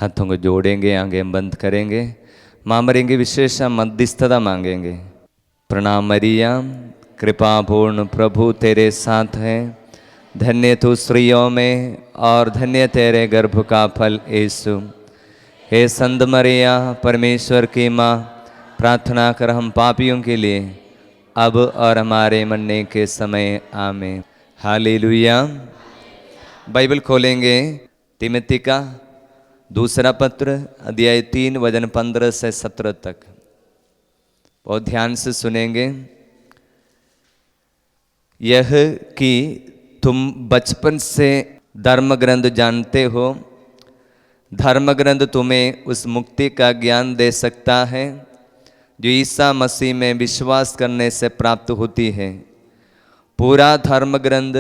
हाथों को जोड़ेंगे, आंखें बंद करेंगे, माँ मरी की विशेष मध्यस्थता मांगेंगे। प्रणाम मरिया, कृपापूर्ण प्रभु तेरे साथ है, धन्य तू स्त्रियों में और धन्य तेरे गर्भ का फल यीशु। हे संत मरिया परमेश्वर की माँ, प्रार्थना कर हम पापियों के लिए अब और हमारे मरने के समय आमीन। हालेलुया। बाइबल खोलेंगे तिमोथी का दूसरा पत्र अध्याय 3 वचन 15 से 17 तक। बहुत ध्यान से सुनेंगे। यह कि तुम बचपन से धर्म ग्रंथ जानते हो, धर्म ग्रंथ तुम्हें उस मुक्ति का ज्ञान दे सकता है जो ईसा मसीह में विश्वास करने से प्राप्त होती है। पूरा धर्म ग्रंथ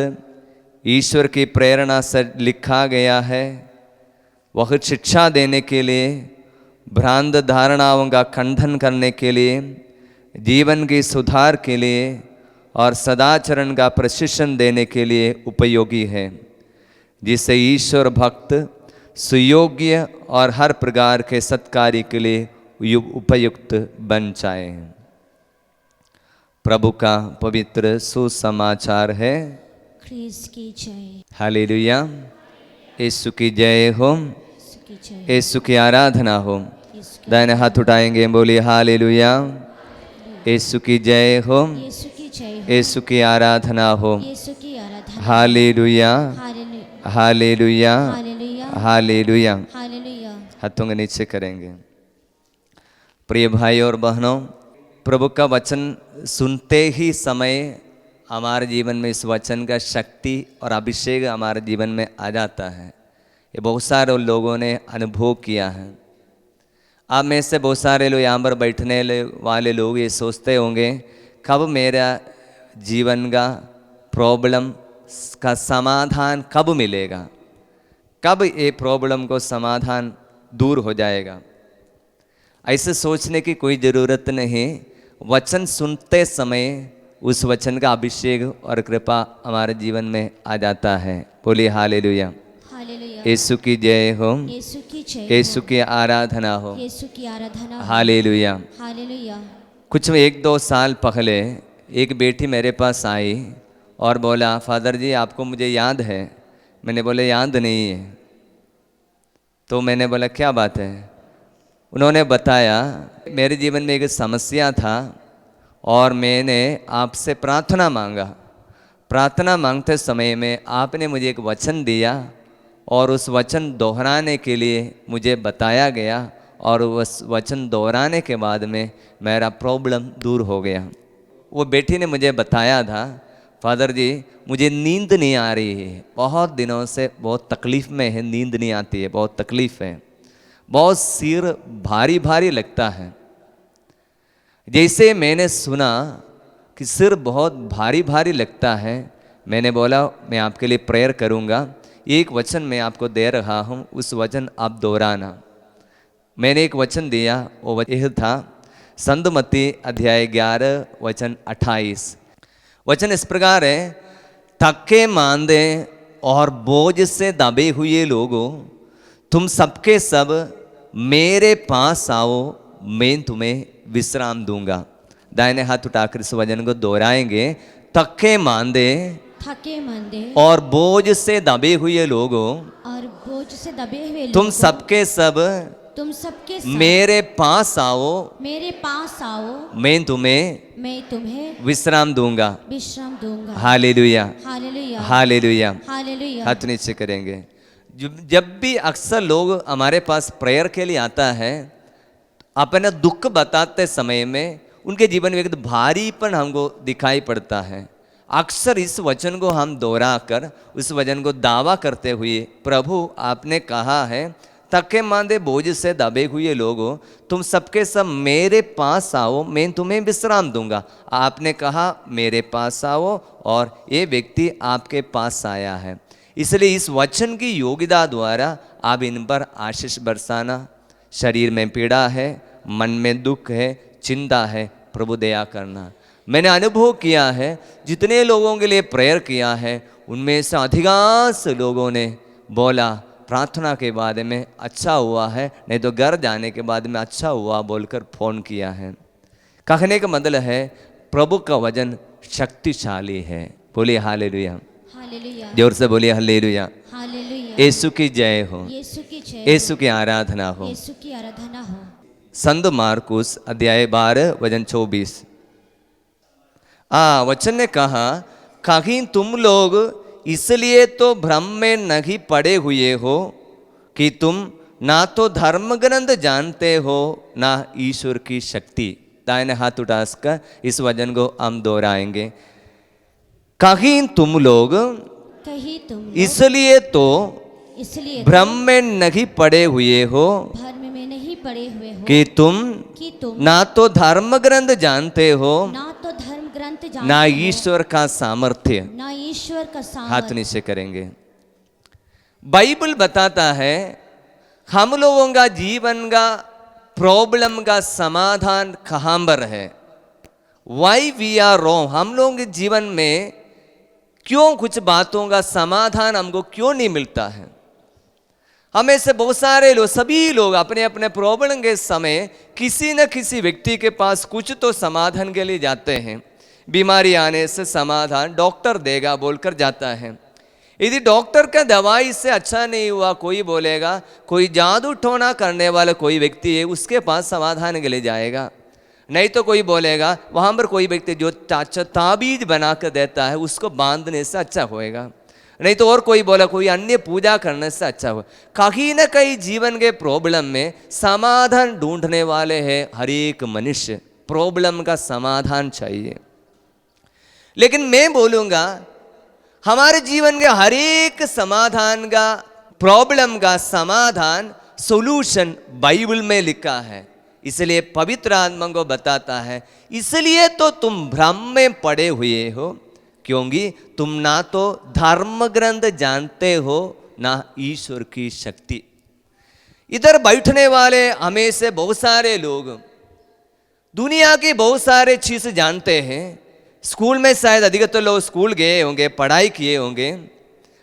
ईश्वर की प्रेरणा से लिखा गया है। वह शिक्षा देने के लिए, भ्रांत धारणाओं का खंडन करने के लिए, जीवन की सुधार के लिए और सदाचरण का प्रशिक्षण देने के लिए उपयोगी है, जिससे ईश्वर भक्त सुयोग्य और हर प्रकार के सत्कार्य के लिए उपयुक्त बन जाए। प्रभु का पवित्र सुसमाचार है। ख्रीस्त की जय। हालेलुया। यीशु की जय हो, यीशु की आराधना हो। दाहिने हाथ उठाएंगे, बोलिए हालेलुया। यीशु की जय हो, यीशु की जय। यीशु की आराधना हो। यीशु की आराधना। Hallelujah, hallelujah, hallelujah, hallelujah. Hallelujah. हाथों के नीचे करेंगे। प्रिय भाई और बहनों, प्रभु का वचन सुनते ही समय हमारे जीवन में इस वचन का शक्ति और अभिषेक हमारे जीवन में आ जाता है। ये बहुत सारे लोगों ने अनुभव किया है। आप में से बहुत सारे लोग यहाँ पर बैठने वाले लोग ये सोचते होंगे, कब मेरा जीवन का प्रॉब्लम का समाधान कब मिलेगा, कब ये प्रॉब्लम को समाधान दूर हो जाएगा। ऐसे सोचने की कोई ज़रूरत नहीं। वचन सुनते समय उस वचन का अभिषेक और कृपा हमारे जीवन में आ जाता है। बोलिए हालेलुया। हालेलुया। यीशु की जय हो, यीशु की जय। यीशु की आराधना हो। यीशु की आराधना। हालेलुया। हालेलुया। कुछ 1-2 साल पहले एक बेटी मेरे पास आई और बोला, फादर जी आपको मुझे याद है। मैंने बोले याद नहीं है। तो मैंने बोला क्या बात है। उन्होंने बताया, मेरे जीवन में एक समस्या था और मैंने आपसे प्रार्थना मांगा। प्रार्थना मांगते समय में आपने मुझे एक वचन दिया और उस वचन दोहराने के लिए मुझे बताया गया और उस वचन दोहराने के बाद में मेरा प्रॉब्लम दूर हो गया। वो बेटी ने मुझे बताया था, फादर जी मुझे नींद नहीं आ रही है, बहुत दिनों से बहुत तकलीफ़ में है, नींद नहीं आती है, बहुत तकलीफ़ है, बहुत सिर भारी भारी लगता है। जैसे मैंने सुना कि सिर बहुत भारी भारी लगता है, मैंने बोला मैं आपके लिए प्रेयर करूँगा। एक वचन मैं आपको दे रहा हूँ, उस वचन आप दोहराना। मैंने एक वचन दिया, वो यह था संत मत्ती अध्याय 11 वचन 28। वचन इस प्रकार है, थके मांदे और बोझ से दबे हुए लोगों, तुम सबके सब मेरे पास आओ, मैं तुम्हें विश्राम दूंगा। दाहिने हाथ उठाकर इस वचन को दोहराएंगे। थके मांदे और बोझ से दबे हुए लोगों, और बोझ से दबे हुए तुम सबके सब मेरे पास आओ, मेरे पास आओ, मैं तुम्हें विश्राम दूंगा। Hallelujah, hallelujah, hallelujah, hallelujah. हाथ नीचे करेंगे। जब भी अक्सर लोग हमारे पास प्रेयर के लिए आता है, अपना दुख बताते समय में उनके जीवन में एक भारीपन हमको दिखाई पड़ता है। अक्सर इस वचन को हम दोहरा कर उस वचन को दावा करते हुए, प्रभु आपने कहा है थके मांदे बोझ से दबे हुए लोगों, तुम सबके सब मेरे पास आओ, मैं तुम्हें विश्राम दूंगा। आपने कहा मेरे पास आओ और ये व्यक्ति आपके पास आया है। इसलिए इस वचन की योग्यता द्वारा आप इन पर आशीष बरसाना। शरीर में पीड़ा है, मन में दुख है, चिंता है, प्रभु दया करना। मैंने अनुभव किया है, जितने लोगों के लिए प्रेयर किया है उनमें से अधिकांश लोगों ने बोला प्रार्थना के बाद में अच्छा हुआ है, नहीं तो घर जाने के बाद में अच्छा हुआ बोलकर फ़ोन किया है। कहने का मतलब है प्रभु का वचन शक्तिशाली है। बोलिए हालेलुया, हालेलुया, जोर से बोलिए हालेलुया। हालेलुया। यीशु की जय हो, यीशु की जय हो, यीशु की आराधना हो। यीशु की आराधना हो। संत मार्कुस अध्याय 12 वचन 24। वचन ने कहा, कहीं तुम लोग इसलिए तो भ्रम में नहीं पड़े हुए हो कि तुम ना तो धर्म ग्रंथ जानते हो ना ईश्वर की शक्ति। दाहिने हाथ उठाकर इस वचन को हम दोहराएंगे। कहीं तुम लोग कहीं तुम लोग इसलिए भ्रम में नहीं पड़े हुए हो भ्रम में नहीं पड़े हुए हो कि तुम ना तो धर्म ग्रंथ जानते हो ना तो धर्म ग्रंथ ना जानते हो, ईश्वर का सामर्थ्य। ना ईश्वर का हाथ सामर्थ्य। नीचे करेंगे। बाइबल बताता है हम लोगों का जीवन का प्रॉब्लम का समाधान कहाँ पर है। वाई वी आर रॉन्ग, हम लोगों के जीवन में क्यों कुछ बातों का समाधान हमको क्यों नहीं मिलता है। हमें से बहुत सारे लोग, सभी लोग अपने अपने प्रॉब्लम के समय किसी न किसी व्यक्ति के पास कुछ तो समाधान के लिए जाते हैं। बीमारी आने से समाधान डॉक्टर देगा बोलकर जाता है। यदि डॉक्टर का दवाई से अच्छा नहीं हुआ, कोई बोलेगा कोई जादू टोना करने वाला कोई व्यक्ति है उसके पास समाधान के लिए जाएगा। नहीं तो कोई बोलेगा वहाँ पर कोई व्यक्ति जो ताबीज बना कर देता है उसको बांधने से अच्छा होएगा। नहीं तो और कोई बोला कोई अन्य पूजा करने से अच्छा हो। कहीं न कहीं जीवन के प्रॉब्लम में समाधान ढूंढने वाले हैं हर एक मनुष्य। प्रॉब्लम का समाधान चाहिए। लेकिन मैं बोलूँगा हमारे जीवन के हर एक समाधान का, प्रॉब्लम का समाधान, सॉल्यूशन बाइबल में लिखा है। इसलिए पवित्र आत्मा को बताता है इसलिए तो तुम भ्रम में पड़े हुए हो क्योंकि तुम ना तो धर्म ग्रंथ जानते हो ना ईश्वर की शक्ति। इधर बैठने वाले हमें से बहुत सारे लोग दुनिया की बहुत सारे चीज़ जानते हैं। स्कूल में शायद अधिकतर लोग स्कूल गए होंगे, पढ़ाई किए होंगे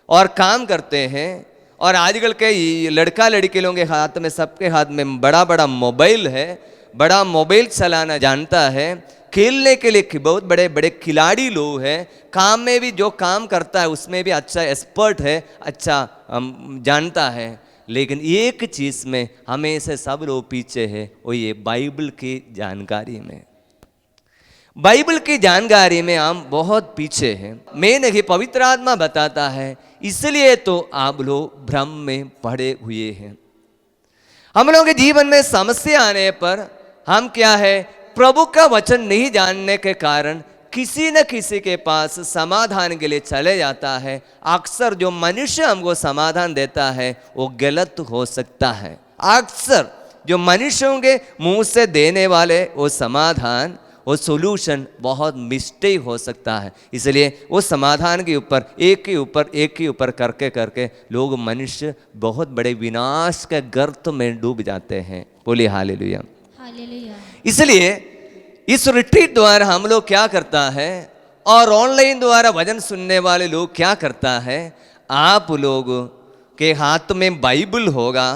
और काम करते हैं। और आजकल के लड़का लड़के लोगों के हाथ में, सबके हाथ में बड़ा बड़ा मोबाइल है, बड़ा मोबाइल चलाना जानता है। खेलने के लिए बहुत बड़े बड़े खिलाड़ी लोग हैं। काम में भी जो काम करता है उसमें भी अच्छा एक्सपर्ट है, अच्छा जानता है। लेकिन एक चीज़ में हमें से सब लोग पीछे है, वो ये बाइबल की जानकारी में। बाइबल की जानकारी में हम बहुत पीछे हैं। मैं नहीं, पवित्र आत्मा बताता है इसलिए तो आप लोग भ्रम में पड़े हुए हैं। हम लोगों के जीवन में समस्या आने पर हम क्या है, प्रभु का वचन नहीं जानने के कारण किसी न किसी के पास समाधान के लिए चले जाता है। अक्सर जो मनुष्य हमको समाधान देता है वो गलत हो सकता है। अक्सर जो मनुष्यों के मुंह से देने वाले वो समाधान, वो सॉल्यूशन बहुत मिस्टेक हो सकता है। इसलिए वो समाधान के ऊपर एक के ऊपर करके करके लोग, मनुष्य बहुत बड़े विनाश के गर्त में डूब जाते हैं। बोलिए हालेलुया, हालेलुया। इसलिए इस रिट्रीट द्वारा हम लोग क्या करता है और ऑनलाइन द्वारा भजन सुनने वाले लोग क्या करता है, आप लोग के हाथ में बाइबल होगा,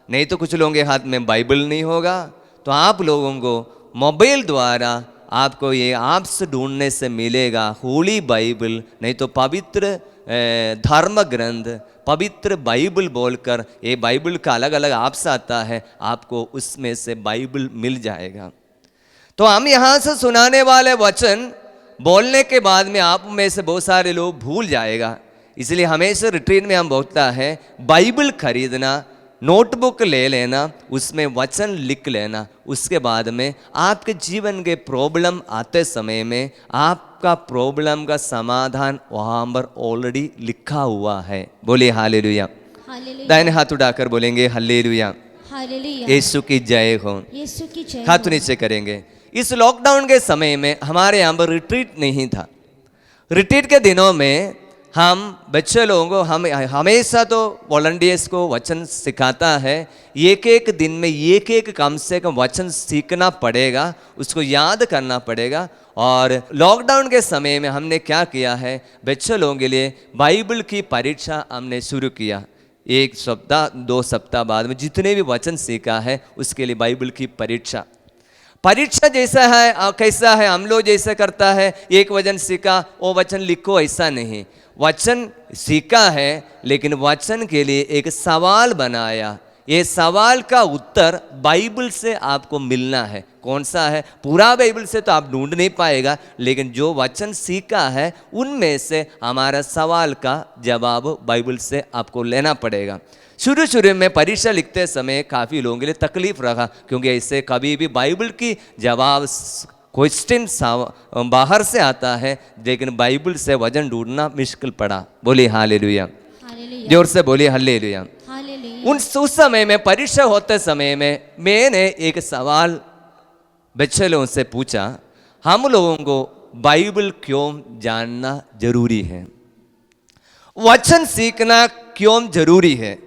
नहीं तो कुछ लोगों के हाथ में बाइबल नहीं होगा। तो आप लोगों को मोबाइल द्वारा आपको ये ऐप्स ढूंढने से मिलेगा होली बाइबल, नहीं तो पवित्र धर्म ग्रंथ, पवित्र बाइबल बोलकर ये बाइबल का अलग अलग ऐप्स आता है, आपको उसमें से बाइबल मिल जाएगा। तो हम यहाँ से सुनाने वाले वचन बोलने के बाद में आप में से बहुत सारे लोग भूल जाएगा। इसलिए हमेशा रिट्रीट में हम बोलता है बाइबल खरीदना, नोटबुक ले लेना, उसमें वचन लिख लेना। उसके बाद में आपके जीवन के प्रॉब्लम आते समय में आपका प्रॉब्लम का समाधान वहाँ पर ऑलरेडी लिखा हुआ है। बोलिए हालेलुया, हालेलुया, दाहिने हाथ उठाकर बोलेंगे हालेलुया, हालेलुया। यीशु की जय हो। यीशु की जय हाथ हो। नीचे करेंगे। इस लॉकडाउन के समय में हमारे यहाँ पर रिट्रीट नहीं था। रिट्रीट के दिनों में हम बच्चे लोगों को, हम हमेशा तो वॉलंटियर्स को वचन सिखाता है, एक एक दिन में एक कम से कम वचन सीखना पड़ेगा, उसको याद करना पड़ेगा। और लॉकडाउन के समय में हमने क्या किया है, बच्चे लोगों के लिए बाइबल की परीक्षा हमने शुरू किया। एक सप्ताह 2 सप्ताह बाद में जितने भी वचन सीखा है उसके लिए बाइबल की परीक्षा। परीक्षा जैसा है कैसा है, हम लोग जैसा करता है, एक वचन सीखा वो वचन लिखो, ऐसा नहीं। वचन सीखा है लेकिन वचन के लिए एक सवाल बनाया, ये सवाल का उत्तर बाइबल से आपको मिलना है। कौन सा है? पूरा बाइबल से तो आप ढूंढ नहीं पाएगा, लेकिन जो वचन सीखा है उनमें से हमारा सवाल का जवाब बाइबल से आपको लेना पड़ेगा। शुरू में परीक्षा लिखते समय काफ़ी लोगों के लिए तकलीफ रहा, क्योंकि ऐसे कभी भी बाइबल की जवाब क्वेश्चन बाहर से आता है, लेकिन बाइबल से वजन ढूंढना मुश्किल पड़ा। बोलिए हालेलुया, हालेलुया, जोर से बोलिए हालेलुया। हालेलुया। उस समय में परीक्षा होते समय में मैंने एक सवाल बच्चे लोगों से पूछा, हम लोगों को बाइबल क्यों जानना जरूरी है? वचन सीखना क्यों जरूरी है?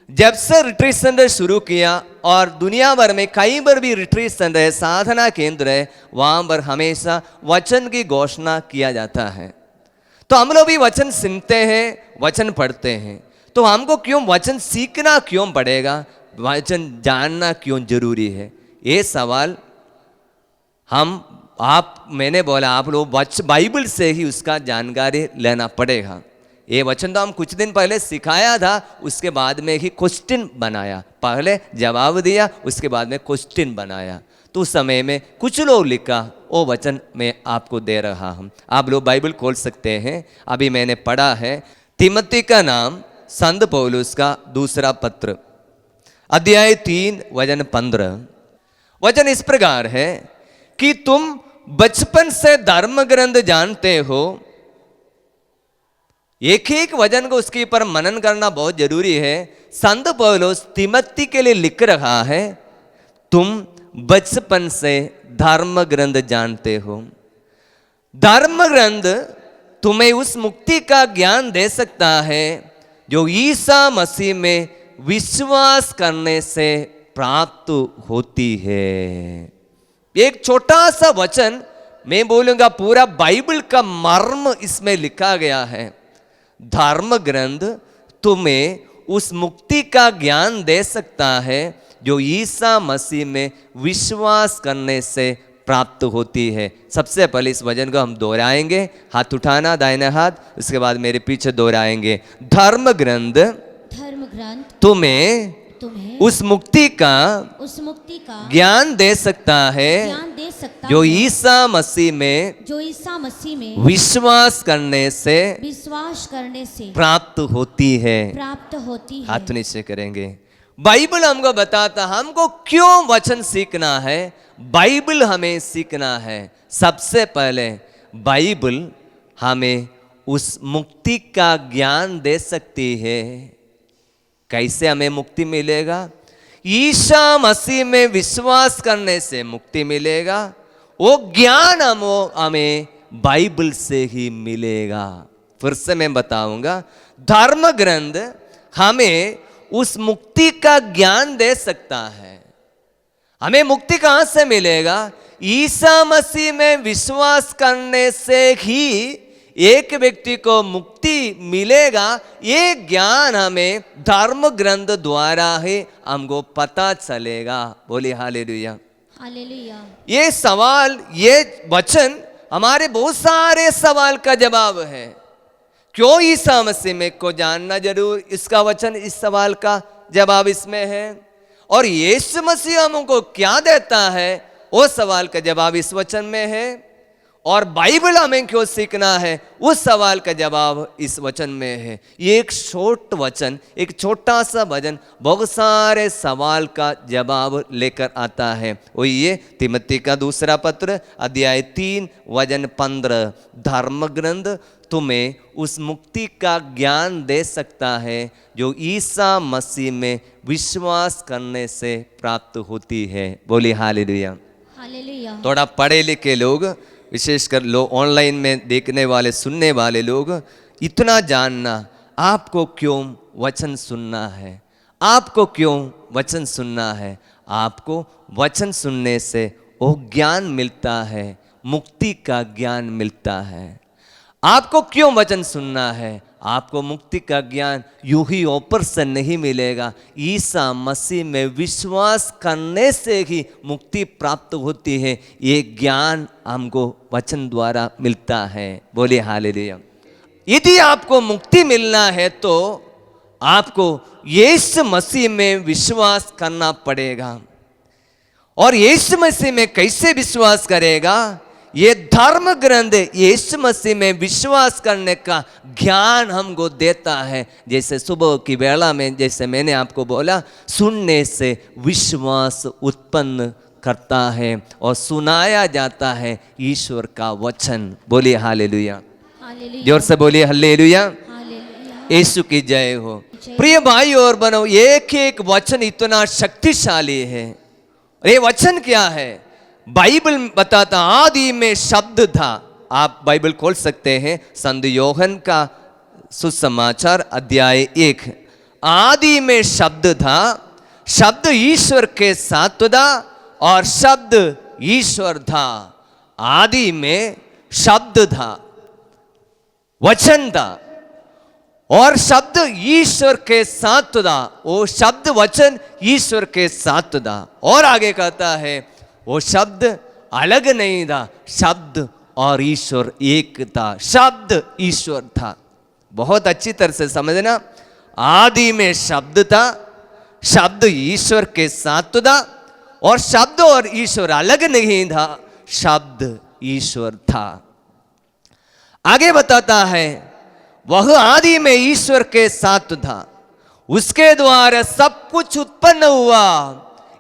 जब से रिट्रीट सेंटर शुरू किया और दुनिया भर में कई बार भी रिट्रीट सेंटर है, साधना केंद्र है, वहाँ पर हमेशा वचन की घोषणा किया जाता है। तो हम लोग भी वचन सुनते हैं, वचन पढ़ते हैं, तो हमको क्यों वचन सीखना क्यों पड़ेगा? वचन जानना क्यों जरूरी है? ये सवाल मैंने बोला आप लोग बाइबल से ही उसका जानकारी लेना पड़ेगा। ये वचन तो हम कुछ दिन पहले सिखाया था, उसके बाद में ही क्वेश्चन बनाया, पहले जवाब दिया उसके बाद में क्वेश्चन बनाया। तो उस समय में कुछ लोग लिखा, वो वचन मैं आपको दे रहा हूँ। आप लोग बाइबल खोल सकते हैं। अभी मैंने पढ़ा है तिमोथी का नाम संत पौलुस का दूसरा पत्र, अध्याय 3 वचन 15। वचन इस प्रकार है कि तुम बचपन से धर्म ग्रंथ जानते हो। एक एक वचन को उसके ऊपर मनन करना बहुत जरूरी है। संत पौलुस तिमोथी के लिए लिख रहा है, तुम बचपन से धर्म ग्रंथ जानते हो। धर्म ग्रंथ तुम्हें उस मुक्ति का ज्ञान दे सकता है जो ईसा मसीह में विश्वास करने से प्राप्त होती है। एक छोटा सा वचन, मैं बोलूंगा पूरा बाइबल का मर्म इसमें लिखा गया है। धर्म ग्रंथ तुम्हें उस मुक्ति का ज्ञान दे सकता है जो ईसा मसीह में विश्वास करने से प्राप्त होती है। सबसे पहले इस वचन को हम दोहराएंगे, हाथ उठाना दाहिने हाथ, उसके बाद मेरे पीछे दोहराएंगे। धर्म ग्रंथ तुम्हें उस मुक्ति का ज्ञान दे सकता है जो ईसा मसीह में विश्वास करने से प्राप्त होती है। हाथ नीचे करेंगे। बाइबल हमको बताता हमको क्यों वचन सीखना है, बाइबल हमें सीखना है। सबसे पहले बाइबल हमें उस मुक्ति का ज्ञान दे सकती है। कैसे हमें मुक्ति मिलेगा? ईसा मसीह में विश्वास करने से मुक्ति मिलेगा। वो ज्ञान हमें बाइबल से ही मिलेगा। फिर से मैं बताऊंगा, धर्म ग्रंथ हमें उस मुक्ति का ज्ञान दे सकता है। हमें मुक्ति कहां से मिलेगा? ईसा मसीह में विश्वास करने से ही एक व्यक्ति को मुक्ति मिलेगा। ये ज्ञान हमें धर्म ग्रंथ द्वारा ही हमको पता चलेगा। बोलिए हालेलुया, हालेलुया। ये सवाल, ये वचन हमारे बहुत सारे सवाल का जवाब है। क्यों ईसा मसीह में को जानना जरूर, इसका वचन इस सवाल का जवाब इसमें है। और यीशु मसीह हमको क्या देता है, वो सवाल का जवाब इस वचन में है। और बाइबल हमें क्यों सीखना है, उस सवाल का जवाब इस वचन में है। ये एक शॉर्ट वचन, एक छोटा सा वचन बहुत सारे सवाल का जवाब लेकर आता है। वही ये तिमोथी का दूसरा पत्र अध्याय 3 वचन 15। धर्म ग्रंथ तुम्हें उस मुक्ति का ज्ञान दे सकता है जो ईसा मसीह में विश्वास करने से प्राप्त होती है। बोलिए हालेलुया, हालेलुया। थोड़ा पढ़े लिखे लोग, विशेषकर लोग ऑनलाइन में देखने वाले सुनने वाले लोग, इतना जानना, आपको क्यों वचन सुनना है, आपको क्यों वचन सुनना है। आपको वचन सुनने से वो ज्ञान मिलता है, मुक्ति का ज्ञान मिलता है। आपको क्यों वचन सुनना है? आपको मुक्ति का ज्ञान यूं ही ऊपर से नहीं मिलेगा, ईसा मसीह में विश्वास करने से ही मुक्ति प्राप्त होती है। ये ज्ञान हमको वचन द्वारा मिलता है। बोलिए हालेलुया। यदि आपको मुक्ति मिलना है तो आपको यीशु मसीह में विश्वास करना पड़ेगा। और यीशु मसीह में कैसे विश्वास करेगा? ये धर्म ग्रंथ यीशु मसीह में विश्वास करने का ज्ञान हमको देता है। जैसे सुबह की वेला में जैसे मैंने आपको बोला, सुनने से विश्वास उत्पन्न करता है और सुनाया जाता है ईश्वर का वचन। बोलिए हालेलुया। हालेलुया। जोर से बोलिए हालेलुया। हालेलुया। यीशु की जय हो। प्रिय भाई और बहनों, एक एक वचन इतना शक्तिशाली है। ये वचन क्या है? बाइबल बताता आदि में शब्द था। आप बाइबल खोल सकते हैं, संत योहन का सुसमाचार अध्याय 1। आदि में शब्द था, शब्द ईश्वर के साथ था और शब्द ईश्वर था। आदि में शब्द था, वचन था और शब्द ईश्वर के साथ था। वो शब्द वचन ईश्वर के साथ था। और आगे कहता है वो शब्द अलग नहीं था, शब्द और ईश्वर एक था। शब्द ईश्वर था। बहुत अच्छी तरह से समझना, आदि में शब्द था, शब्द ईश्वर के साथ था और शब्द और ईश्वर अलग नहीं था, शब्द ईश्वर था। आगे बताता है वह आदि में ईश्वर के साथ था, उसके द्वारा सब कुछ उत्पन्न हुआ।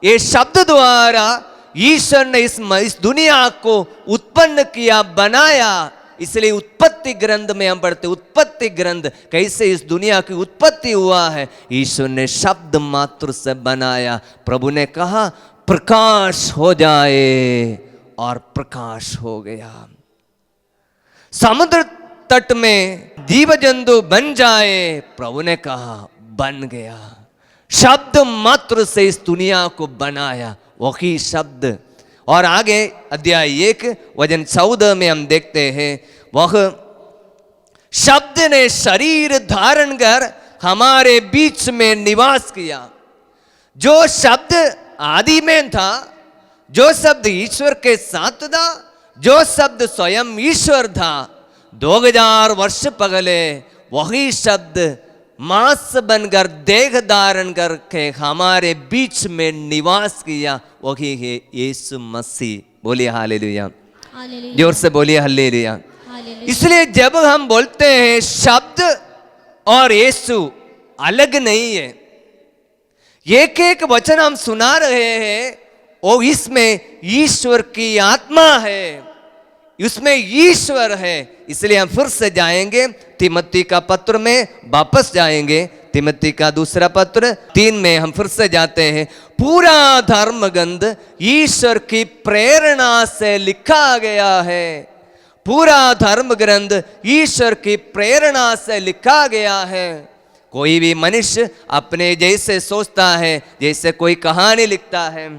ये शब्द द्वारा ईश्वर ने इस दुनिया को उत्पन्न किया, बनाया। इसलिए उत्पत्ति ग्रंथ में हम पढ़ते, उत्पत्ति ग्रंथ कैसे इस दुनिया की उत्पत्ति हुआ है। ईश्वर ने शब्द मात्र से बनाया। प्रभु ने कहा प्रकाश हो जाए और प्रकाश हो गया। समुद्र तट में जीव जंतु बन जाए, प्रभु ने कहा बन गया। शब्द मात्र से इस दुनिया को बनाया, वही शब्द। और आगे अध्याय 1 वचन 14 में हम देखते हैं, वह शब्द ने शरीर धारण कर हमारे बीच में निवास किया। जो शब्द आदि में था, जो शब्द ईश्वर के साथ था, जो शब्द स्वयं ईश्वर था, 2000 वर्ष पहले वही शब्द मांस बनकर देह धारण करके हमारे बीच में निवास किया। वही है यीशु मसीह। बोलिए हालेलुया। हालेलुया। जोर से बोलिए हालेलुया। हालेलुया। इसलिए जब हम बोलते हैं शब्द और यीशु अलग नहीं है, एक एक वचन हम सुना रहे हैं, वो इसमें ईश्वर की आत्मा है, उसमें ईश्वर है। इसलिए हम फिर से जाएंगे तिमोथी का पत्र में, वापस जाएंगे तिमोथी का दूसरा पत्र 3 में हम फिर से जाते हैं। पूरा धर्म ग्रंथ ईश्वर की प्रेरणा से लिखा गया है। पूरा धर्म ग्रंथ ईश्वर की प्रेरणा से लिखा गया है। कोई भी मनुष्य अपने जैसे सोचता है, जैसे कोई कहानी लिखता है,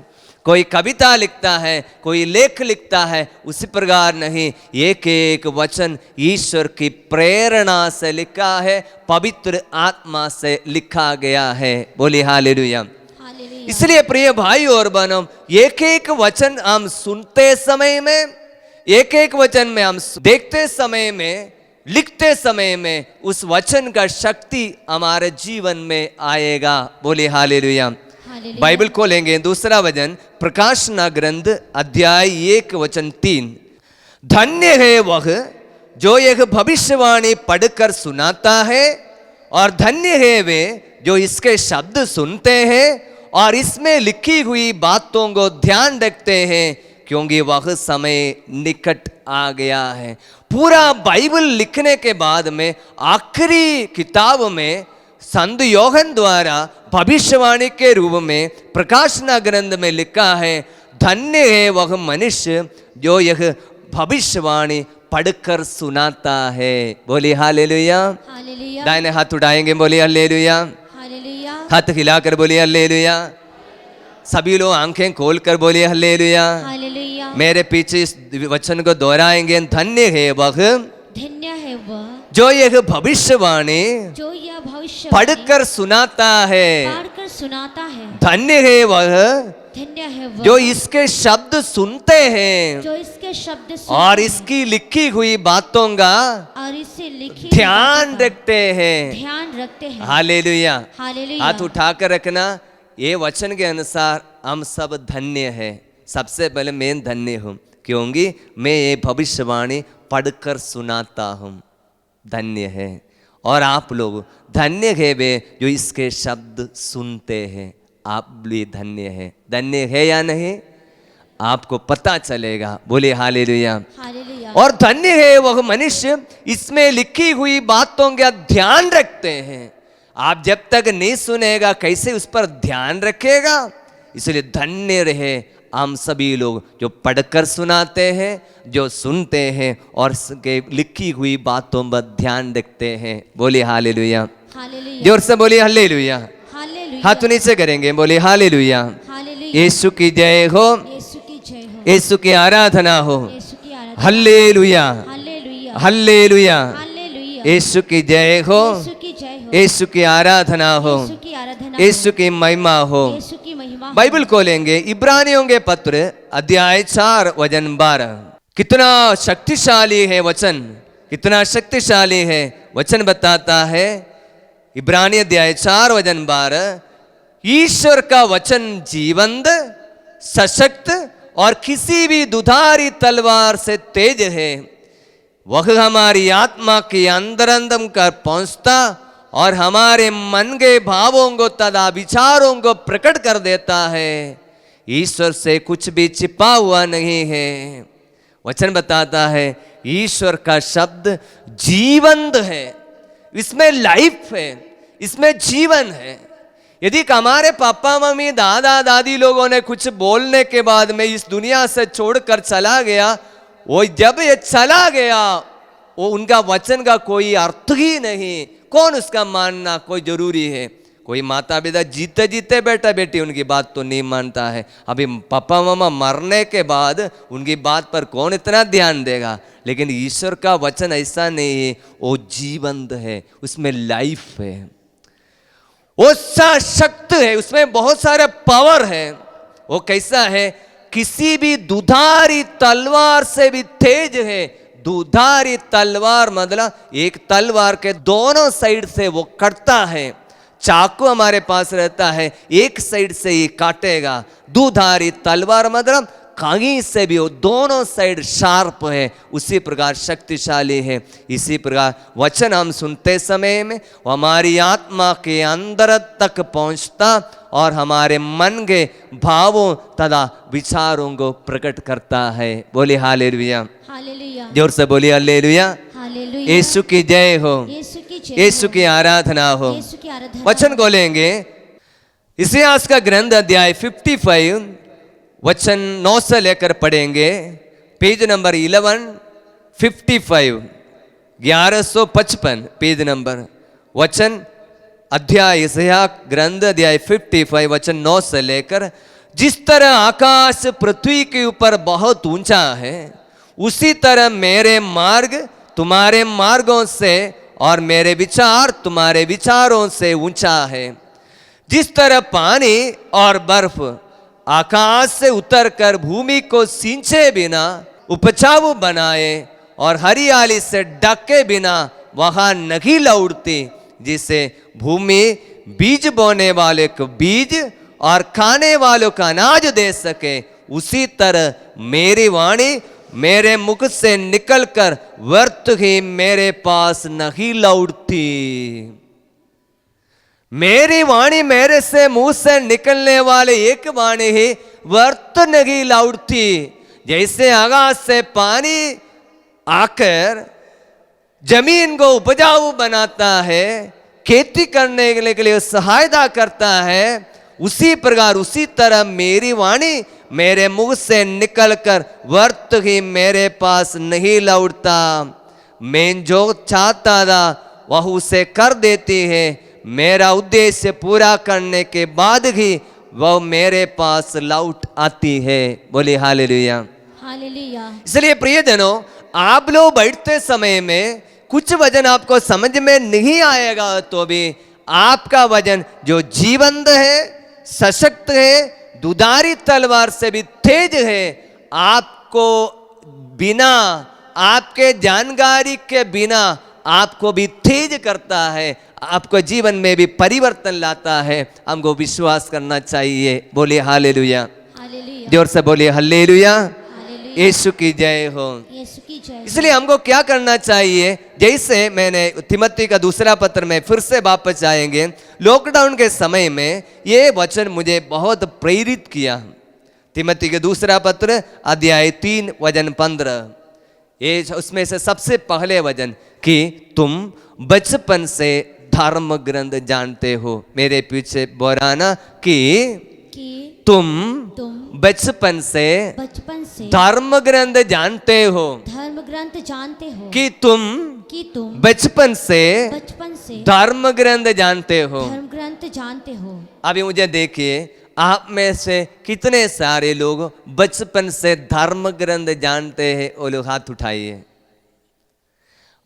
कोई कविता लिखता है, कोई लेख लिखता है, उसी प्रकार नहीं, एक एक वचन ईश्वर की प्रेरणा से लिखा है, पवित्र आत्मा से लिखा गया है। बोलिए हालेलुया। हालेलुया। इसलिए प्रिय भाई और बहनों, एक एक वचन हम सुनते समय में, एक एक वचन में हम देखते समय में, लिखते समय में, उस वचन का शक्ति हमारे जीवन में आएगा। बोलिए हालेलुया। बाइबल खोलेंगे, दूसरा वचन प्रकाशना ग्रंथ अध्याय 1 वचन 3। धन्य है वह जो यह भविष्यवाणी पढ़कर सुनाता है, और धन्य है वे जो इसके शब्द सुनते हैं और इसमें लिखी हुई बातों को ध्यान रखते हैं, क्योंकि वह समय निकट आ गया है। पूरा बाइबल लिखने के बाद में आखिरी किताब में संत योहन द्वारा भविष्यवाणी के रूप में प्रकाशना ग्रंथ में लिखा है, धन्य है वह मनुष्य जो यह भविष्यवाणी पढ़कर सुनाता है। बोलिए हालेलुया। हालेलुया। दाहिने हाथ उठाएंगे, बोलिए हालेलुया। हालेलुया। हाथ हिलाकर बोलिए हालेलुया। सभी लोग आंखें खोलकर बोलिए हालेलुया। हालेलुया। मेरे पीछे इस वचन को दोहराएंगे, धन्य है वह धन्य है वह जो यह भविष्यवाणी जो यह भविष्य पढ़कर सुनाता है, पढ़कर सुनाता है, धन्य है वह धन्य है वह जो इसके शब्द सुनते हैं जो इसके शब्द और सुनते इसकी लिखी हुई बातों का हैं और इसे लिखी हुई ध्यान बातों का रखते हैं। ध्यान रखते हैं। हालेलुया। हालेलुया। हाथ उठाकर रखना। ये वचन के अनुसार हम सब धन्य है। सबसे पहले मैं धन्य हूँ क्योंकि मैं ये भविष्यवाणी पढ़कर सुनाता हूँ। धन्य है। और आप लोग धन्य है वे जो इसके शब्द सुनते हैं। आप भी धन्य है। धन्य है या नहीं आपको पता चलेगा। बोले हालेलुया। हालेलुया। और धन्य है वह मनुष्य इसमें लिखी हुई बातों का ध्यान रखते हैं। आप जब तक नहीं सुनेगा कैसे उस पर ध्यान रखेगा। इसलिए धन्य रहे हम सभी लोग जो पढ़कर सुनाते हैं, जो सुनते हैं और उसके लिखी हुई बातों पर ध्यान रखते हैं। बोले हालेलुया। हालेलुया। जोर से बोले हालेलुया। हालेलुया। हाथ नीचे करेंगे। बोले हालेलुया। हालेलुया। यीशु की जय हो। यीशु की जय हो। यीशु की आराधना हो। यीशु की आराधना। Hallelujah. Hallelujah. Hallelujah. Hallelujah. Yeshu की जय हो। यीशु की जय हो। यीशु की आराधना हो। यीशु की आराधना। यीशु की महिमा हो। यीशु की महिमा हो। बाइबल खोलेंगे इब्रानियों के पत्र अध्याय 4 वचन 12। कितना शक्तिशाली है वचन। कितना शक्तिशाली है वचन बताता है। इब्रानी अध्याय 4 वचन 12। ईश्वर का वचन जीवंत, सशक्त और किसी भी दुधारी तलवार से तेज है। वह हमारी आत्मा के अंदर अंदर कर पहुंचता और हमारे मन के भावों को तथा विचारों को प्रकट कर देता है। ईश्वर से कुछ भी छिपा हुआ नहीं है। वचन बताता है ईश्वर का शब्द जीवंत है। इसमें लाइफ है, इसमें जीवन है। यदि हमारे पापा मम्मी दादा दादी लोगों ने कुछ बोलने के बाद में इस दुनिया से छोड़कर चला गया, वो जब ये चला गया वो उनका वचन का कोई अर्थ ही नहीं। कौन उसका मानना कोई जरूरी है। कोई माता पिता जीते जीते बेटा बेटी उनकी बात तो नहीं मानता है। अभी पापा मामा मरने के बाद उनकी बात पर कौन इतना ध्यान देगा। लेकिन ईश्वर का वचन ऐसा नहीं है। वो जीवंत है, उसमें लाइफ है, वो सशक्त है, उसमें बहुत सारे पावर है। वो कैसा है, किसी भी दुधारी तलवार से भी तेज है। दुधारी तलवार मतलब एक तलवार के दोनों साइड से वो कटता है। चाकू हमारे पास रहता है, एक साइड से ये काटेगा। दुधारी तलवार मतलब कहीं से भी वो दोनों साइड शार्प है। उसी प्रकार शक्तिशाली है। इसी प्रकार वचन हम सुनते समय में वो हमारी आत्मा के अंदर तक पहुंचता और हमारे मन के भावों तथा विचारों को प्रकट करता है। बोले हालेलुया। हालेलुया। जोर से बोलिए हालेलुया। हालेलुया। यीशु की जय हो। यीशु की जय हो। यीशु की आराधना हो। यीशु की आराधना। वचन को लेंगे इतिहास का ग्रंथ अध्याय 55 वचन 9 से लेकर पढ़ेंगे। Page number 1155 1155 page number. वचन अध्याय इतिहास ग्रंथ अध्याय 55 वचन 9 से लेकर। जिस तरह आकाश पृथ्वी के ऊपर बहुत ऊंचा है, उसी तरह मेरे मार्ग तुम्हारे मार्गों से और मेरे विचार तुम्हारे विचारों से ऊंचा है। जिस तरह पानी और बर्फ आकाश से उतरकर भूमि को सींचे बिना उपजाऊ बनाए और हरियाली से ढके बिना वहां नहीं लौटती, जिसे भूमि बीज बोने वाले को बीज और खाने वालों का अनाज दे सके, उसी तरह मेरी वाणी मेरे मुख से निकलकर व्यर्थ ही मेरे पास नहीं लौटती। मेरी वाणी मेरे से मुंह से निकलने वाले एक वाणी ही व्यर्थ नहीं लौटती। जैसे आकाश से पानी आकर जमीन को उपजाऊ बनाता है, खेती करने के लिए सहायता करता है, उसी प्रकार उसी तरह मेरी वाणी मेरे मुंह से निकलकर व्यर्थ ही मेरे पास नहीं लौटता। मैं जो चाहता था वह उसे कर देती है। मेरा उद्देश्य पूरा करने के बाद ही वह मेरे पास लौट आती है। बोले हालेलुया। हालेलुया। इसलिए प्रियजनों, आप लोग बैठते समय में कुछ वचन आपको समझ में नहीं आएगा तो भी आपका वचन जो जीवंत है, सशक्त है, दुधारी तलवार से भी तेज है, आपको बिना आपके जानकारी के बिना आपको भी तेज करता है, आपको जीवन में भी परिवर्तन लाता है। हमको विश्वास करना चाहिए। बोलिए हालेलुया, हालेलुया, जोर से बोलिए हालेलुया, हालेलुया, यीशु की जय हो। यीशु की जय। इसलिए हमको क्या करना चाहिए, जैसे मैंने तिमोथी का दूसरा पत्र में फिर से वापस आएंगे, लॉकडाउन के समय में ये वचन मुझे बहुत प्रेरित किया। तिमोथी के दूसरा पत्र अध्याय 3 वचन 15, ये उसमें से सबसे पहले वचन कि तुम बचपन से धर्म ग्रंथ जानते हो। मेरे पीछे बोराना कि तुम बचपन से धर्म ग्रंथ जानते हो, धर्म ग्रंथ जानते हो, कि तुम बचपन से धर्म ग्रंथ जानते हो, धर्म ग्रंथ जानते हो। अभी मुझे देखिए, आप में से कितने सारे लोग बचपन से धर्म ग्रंथ जानते हैं? वो लोग हाथ उठाइए।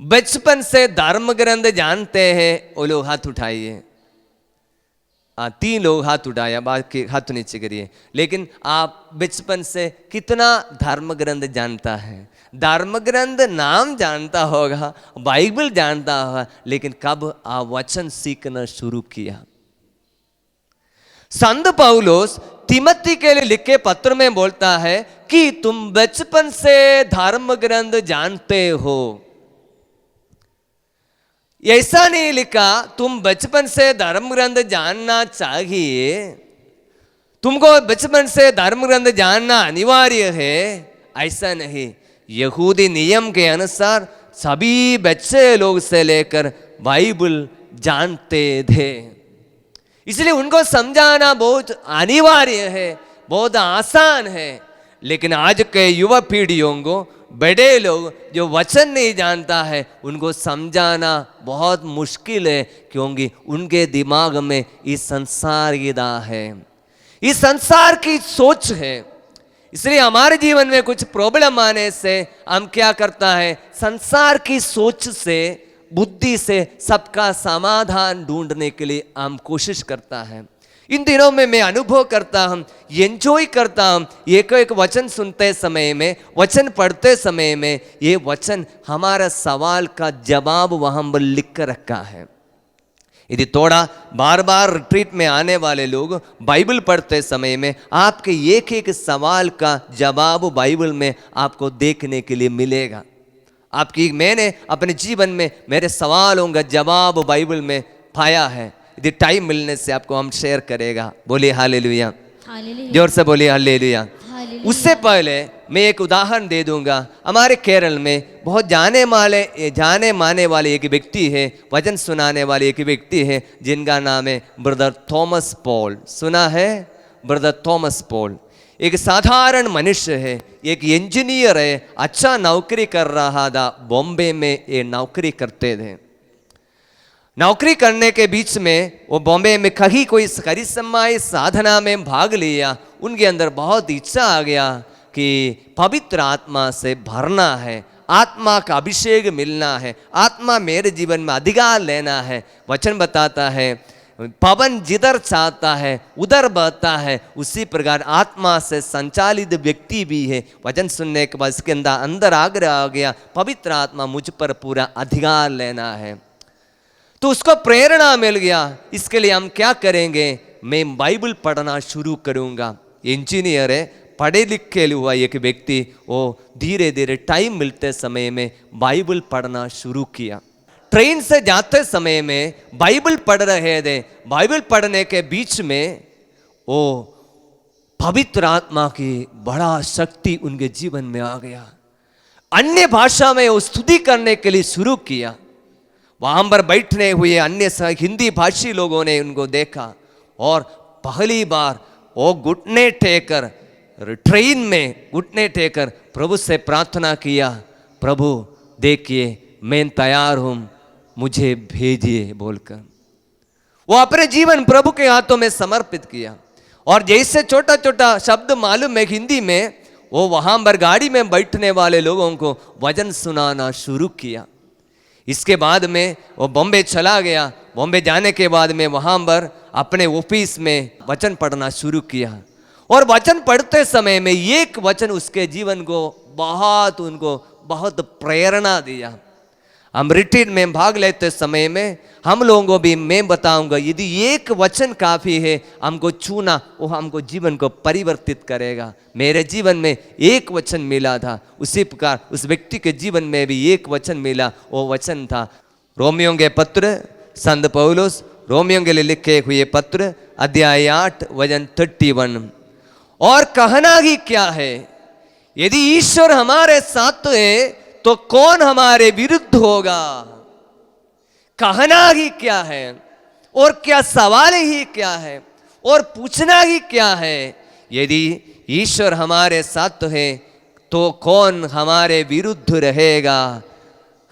बचपन से धर्म ग्रंथ जानते हैं वो लोग हाथ उठाइए। 3 लोग हाथ उठाया, बाकी हाथ नीचे करिए। लेकिन आप बचपन से कितना धर्म ग्रंथ जानता है? धर्म ग्रंथ नाम जानता होगा, बाइबल जानता होगा, लेकिन कब आप वचन सीखना शुरू किया? संत पौलुस तिमोथी के लिए लिखे पत्र में बोलता है कि तुम बचपन से धर्म ग्रंथ जानते हो। ऐसा नहीं लिखा तुम बचपन से धर्म ग्रंथ जानना चाहिए, तुमको बचपन से धर्म ग्रंथ जानना अनिवार्य है, ऐसा नहीं। यहूदी नियम के अनुसार सभी बच्चे लोग से लेकर बाइबल जानते थे, इसलिए उनको समझाना बहुत अनिवार्य है, बहुत आसान है। लेकिन आज के युवा पीढ़ियों को, बड़े लोग जो वचन नहीं जानता है, उनको समझाना बहुत मुश्किल है, क्योंकि उनके दिमाग में इस संसार की दा है, इस संसार की सोच है। इसलिए हमारे जीवन में कुछ प्रॉब्लम आने से हम क्या करता है, संसार की सोच से, बुद्धि से सबका समाधान ढूंढने के लिए हम कोशिश करता है। इन दिनों में मैं अनुभव करता हूँ, एंजॉय करता हूँ, एक वचन सुनते समय में, वचन पढ़ते समय में, ये वचन हमारा सवाल का जवाब वहाँ पर लिख कर रखा है। यदि थोड़ा बार बार रिट्रीट में आने वाले लोग बाइबल पढ़ते समय में आपके एक सवाल का जवाब बाइबल में आपको देखने के लिए मिलेगा। मैंने अपने जीवन में मेरे सवालों का जवाब बाइबल में पाया है। यदि टाइम मिलने से आपको हम शेयर करेगा। बोलिए हालेलुया, जोर से बोलिए हालेलुया। उससे पहले मैं एक उदाहरण दे दूंगा। हमारे केरल में बहुत जाने माने वाले एक व्यक्ति है, वचन सुनाने वाले एक व्यक्ति है, जिनका नाम है ब्रदर थॉमस पॉल। सुना है? ब्रदर थॉमस पॉल एक साधारण मनुष्य है, एक इंजीनियर है, अच्छा नौकरी कर रहा था। बॉम्बे में ये नौकरी करते थे। नौकरी करने के बीच में वो बॉम्बे में कहीं कोई करिश्माई साधना में भाग लिया। उनके अंदर बहुत इच्छा आ गया कि पवित्र आत्मा से भरना है, आत्मा का अभिषेक मिलना है, आत्मा मेरे जीवन में अधिकार लेना है। वचन बताता है पवन जिधर चाहता है उधर बहता है, उसी प्रकार आत्मा से संचालित व्यक्ति भी है। वचन सुनने के बाद इसके अंदर आग्रह आ गया, पवित्र आत्मा मुझ पर पूरा अधिकार लेना है। तो उसको प्रेरणा मिल गया। इसके लिए हम क्या करेंगे, मैं बाइबल पढ़ना शुरू करूंगा। इंजीनियर है, पढ़े लिखे हुआ एक व्यक्ति, वो धीरे धीरे टाइम मिलते समय में बाइबल पढ़ना शुरू किया। ट्रेन से जाते समय में बाइबल पढ़ रहे थे। बाइबल पढ़ने के बीच में वो पवित्र आत्मा की बड़ा शक्ति उनके जीवन में आ गया। अन्य भाषा में वो स्तुति करने के लिए शुरू किया। वहां पर बैठने हुए अन्य हिंदी भाषी लोगों ने उनको देखा और पहली बार वो घुटने टेकर, ट्रेन में घुटने टेकर प्रभु से प्रार्थना किया, प्रभु देखिए मैं तैयार हूं, मुझे भेजिए बोलकर वो अपने जीवन प्रभु के हाथों में समर्पित किया। और जैसे छोटा छोटा शब्द मालूम है हिंदी में, वो वहां पर गाड़ी में बैठने वाले लोगों को वचन सुनाना शुरू किया। इसके बाद में वो बॉम्बे चला गया। बॉम्बे जाने के बाद में वहाँ पर अपने ऑफिस में वचन पढ़ना शुरू किया, और वचन पढ़ते समय में एक वचन उसके जीवन को बहुत प्रेरणा दिया। हम रिट्रीट में भाग लेते समय में हम लोगों को भी मैं बताऊंगा, यदि एक वचन काफ़ी है हमको छूना, वो हमको जीवन को परिवर्तित करेगा। मेरे जीवन में एक वचन मिला था, उसी प्रकार उस व्यक्ति के जीवन में भी एक वचन मिला। वो वचन था रोमियों के पत्र, संत पौलुस रोमियों के लिए लिखे हुए पत्र अध्याय 8 वचन 31। और कहना ही क्या है, यदि ईश्वर हमारे साथ है तो कौन हमारे विरुद्ध होगा। कहना ही क्या है, और क्या सवाल ही क्या है, और पूछना ही क्या है। यदि ईश्वर हमारे साथ है तो कौन हमारे विरुद्ध रहेगा।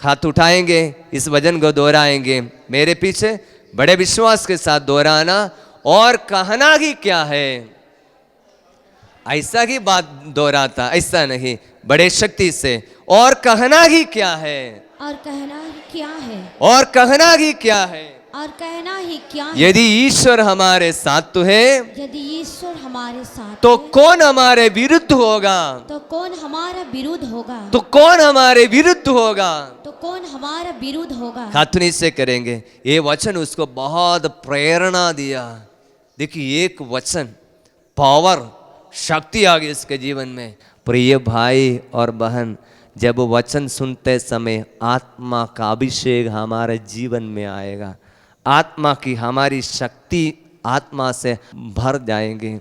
हाथ उठाएंगे, इस वचन को दोहराएंगे मेरे पीछे बड़े विश्वास के साथ दोहराना। और कहना ही क्या है, ऐसा ही बात दोहराता, ऐसा नहीं, बड़े शक्ति से। और कहना ही क्या है, और कहना ही क्या है, और कहना ही क्या है, और कहना ही क्या है। यदि ईश्वर हमारे साथ तो है यदि ईश्वर हमारे साथ तो है, कौन हमारे विरुद्ध होगा। तो कौन हमारा विरुद्ध होगा। तो कौन हमारे विरुद्ध होगा। तो कौन हमारा विरुद्ध होगा। हाथ नीचे करेंगे। ये वचन उसको बहुत प्रेरणा दिया। देखिए एक वचन, पावर, शक्ति आ गई इसके जीवन में। प्रिय भाई और बहन, जब वचन सुनते समय आत्मा का अभिषेक हमारे जीवन में आएगा, आत्मा की हमारी शक्ति आत्मा से भर जाएंगे।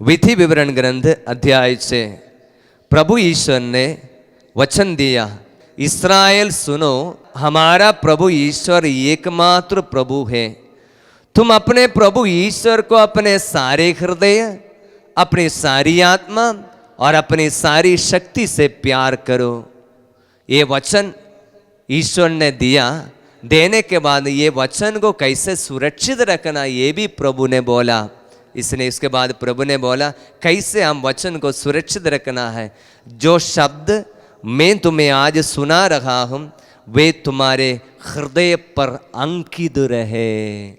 विधि विवरण ग्रंथ अध्याय से प्रभु ईश्वर ने वचन दिया, इस्राएल सुनो, हमारा प्रभु ईश्वर एकमात्र प्रभु है। तुम अपने प्रभु ईश्वर को अपने सारे हृदय, अपनी सारी आत्मा और अपनी सारी शक्ति से प्यार करो। ये वचन ईश्वर ने दिया। देने के बाद ये वचन को कैसे सुरक्षित रखना, ये भी प्रभु ने बोला। इसने इसके बाद प्रभु ने बोला कैसे हम वचन को सुरक्षित रखना है। जो शब्द मैं तुम्हें आज सुना रहा हूँ वे तुम्हारे हृदय पर अंकित रहे।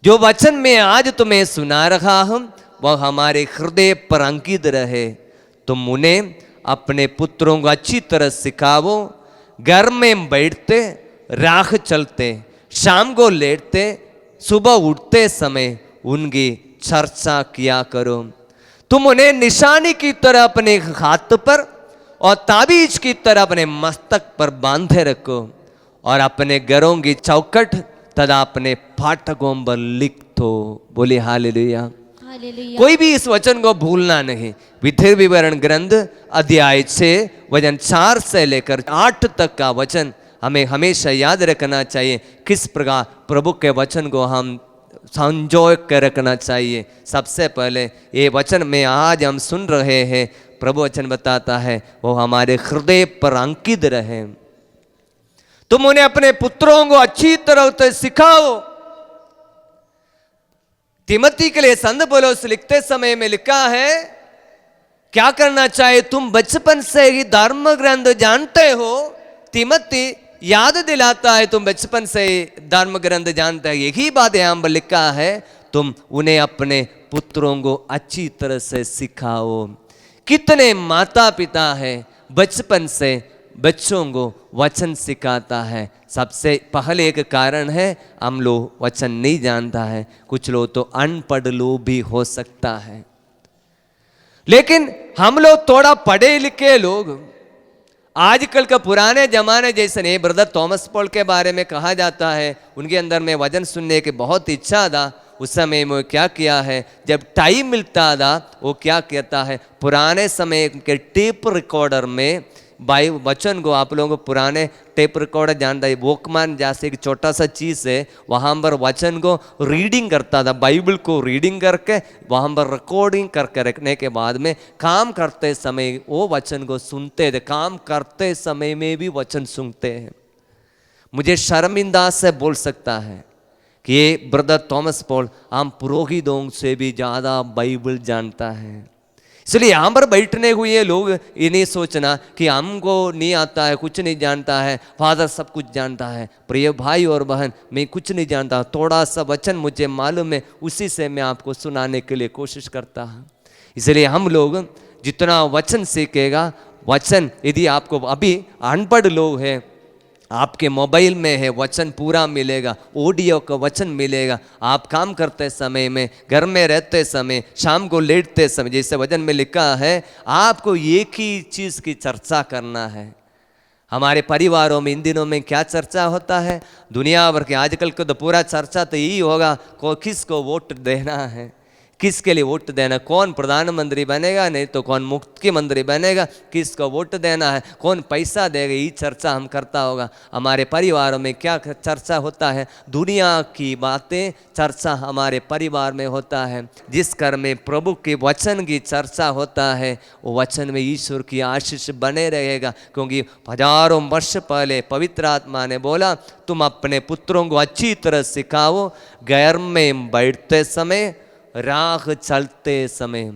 जो वचन मैं आज तुम्हें सुना रहा हूँ वह हमारे हृदय पर अंकित रहे। तुम उन्हें अपने पुत्रों को अच्छी तरह सिखाओ। घर में बैठते, राह चलते, शाम को लेटते, सुबह उठते समय उनकी चर्चा किया करो। तुम उन्हें निशानी की तरह अपने हाथ पर और ताबीज की तरह अपने मस्तक पर बांधे रखो, और अपने घरों की चौखट तथा अपने फाटकों पर लिख दो। बोले हालेलुया। कोई भी इस वचन को भूलना नहीं। विधि विवरण ग्रंथ अध्याय 6 वचन 4 से लेकर 8 तक का वचन हमें हमेशा याद रखना चाहिए। किस प्रकार प्रभु के वचन को हम संजो कर रखना चाहिए। सबसे पहले ये वचन में आज हम सुन रहे हैं, प्रभु वचन बताता है वो हमारे हृदय पर अंकित रहे। तुम उन्हें अपने पुत्रों को अच्छी तरह से सिखाओ। तिमोथी के लिए संत पौलुस लिखते समय में लिखा है क्या करना चाहिए। तुम बचपन से ही धर्म ग्रंथ जानते हो। तिमोथी याद दिलाता है तुम बचपन से ही धर्म ग्रंथ जानते हो। यही बात यहाँ पर लिखा है, तुम उन्हें अपने पुत्रों को अच्छी तरह से सिखाओ। कितने माता पिता है बचपन से बच्चों को वचन सिखाता है। सबसे पहले एक कारण है हम लोग वचन नहीं जानता है। कुछ लोग तो अनपढ़ लोग भी हो सकता है, लेकिन हम लोग थोड़ा पढ़े लिखे लोग, आजकल का पुराने जमाने जैसे नहीं। ब्रदर थॉमस पॉल के बारे में कहा जाता है उनके अंदर में वचन सुनने की बहुत इच्छा था। उस समय में क्या किया है, जब टाइम मिलता था वो क्या कहता है, पुराने समय के टेप रिकॉर्डर में बाई वचन को, आप लोगों को पुराने टेप रिकॉर्डर जानता है, वॉकमैन जैसे एक छोटा सा चीज़ है, वहाँ पर वचन को रीडिंग करता था। बाइबल को रीडिंग करके वहाँ पर रिकॉर्डिंग करके रखने के बाद में काम करते समय वो वचन को सुनते थे। काम करते समय में भी वचन सुनते हैं। मुझे शर्मिंदा से बोल सकता है कि ये ब्रदर थॉमस पॉल हम पुरोहितों से भी ज़्यादा बाइबल जानता है। इसलिए यहाँ पर बैठने हुए लोग ये नहीं सोचना कि हमको नहीं आता है, कुछ नहीं जानता है, फादर सब कुछ जानता है। प्रिय भाई और बहन, मैं कुछ नहीं जानता, थोड़ा सा वचन मुझे मालूम है, उसी से मैं आपको सुनाने के लिए कोशिश करता हूँ। इसलिए हम लोग जितना वचन सीखेगा, वचन यदि आपको अभी अनपढ़ लोग हैं, आपके मोबाइल में है वचन पूरा मिलेगा, ऑडियो का वचन मिलेगा। आप काम करते समय में, घर में रहते समय, शाम को लेटते समय, जैसे वचन में लिखा है, आपको एक ही चीज़ की चर्चा करना है। हमारे परिवारों में इन दिनों में क्या चर्चा होता है? दुनिया भर के आजकल का तो पूरा चर्चा तो यही होगा, किसको वोट देना है, किसके लिए वोट देना, कौन प्रधानमंत्री बनेगा, नहीं तो कौन मुख्यमंत्री बनेगा, किसको वोट देना है, कौन पैसा देगा, ये चर्चा हम करता होगा। हमारे परिवारों में क्या चर्चा होता है? दुनिया की बातें चर्चा हमारे परिवार में होता है। जिस घर में प्रभु के वचन की चर्चा होता है, वो वचन में ईश्वर की आशीष बने रहेगा। क्योंकि हजारों वर्ष पहले पवित्र आत्मा ने बोला, तुम अपने पुत्रों को अच्छी तरह सिखाओ, घर में बैठते समय, राह चलते समय।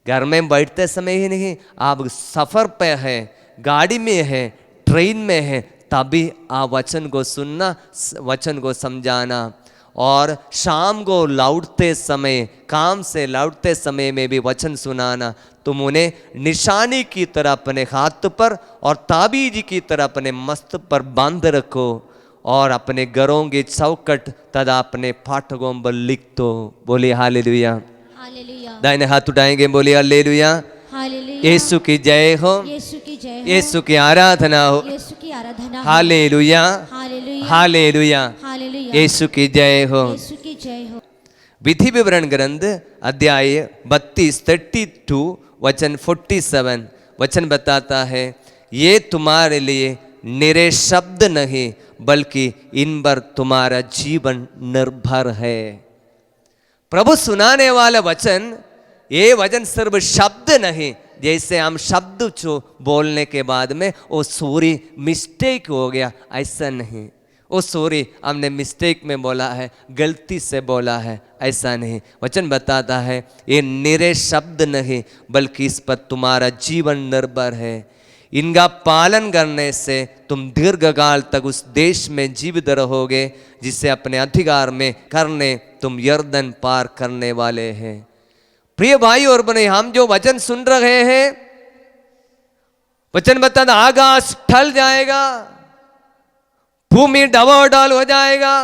घर में बैठते समय ही नहीं, आप सफ़र पे हैं, गाड़ी में हैं, ट्रेन में हैं, तभी आप वचन को सुनना, वचन को समझाना। और शाम को लौटते समय, काम से लौटते समय में भी वचन सुनाना। तुम उन्हें निशानी की तरह अपने हाथ पर और ताबीज की तरह अपने मस्त पर बांध रखो, और अपने घरों की चौखट तथा अपने फाटकों पर लिख दो। बोलिए हालेलुया। हालेलुया। दाहिने हाथ उठाएंगे, बोलिए हालेलुया। हालेलुया। यीशु की जय हो, यीशु की जय हो, यीशु की आराधना हो। यीशु की आराधना हो। Hallelujah, hallelujah, hallelujah, hallelujah. Yeshu की जय हो। यीशु की जय हो। विधि विवरण ग्रंथ अध्याय 32 वचन 47 वचन बताता है, ये तुम्हारे लिए निरे शब्द नहीं, बल्कि इन पर तुम्हारा जीवन निर्भर है। प्रभु सुनाने वाला वचन, ये वचन सिर्फ शब्द नहीं, जैसे हम शब्द जो बोलने के बाद में वो सॉरी मिस्टेक हो गया, ऐसा नहीं। वो सॉरी हमने मिस्टेक में बोला है, गलती से बोला है, ऐसा नहीं। वचन बताता है ये निरे शब्द नहीं, बल्कि इस पर तुम्हारा जीवन निर्भर है। इनका पालन करने से तुम दीर्घकाल तक उस देश में जीवित रहोगे, जिसे अपने अधिकार में करने तुम यर्दन पार करने वाले हैं। प्रिय भाई और बहनें, हम जो वचन सुन रहे हैं, वचन बताता आकाश ठल जाएगा, भूमि डवाडोल हो जाएगा,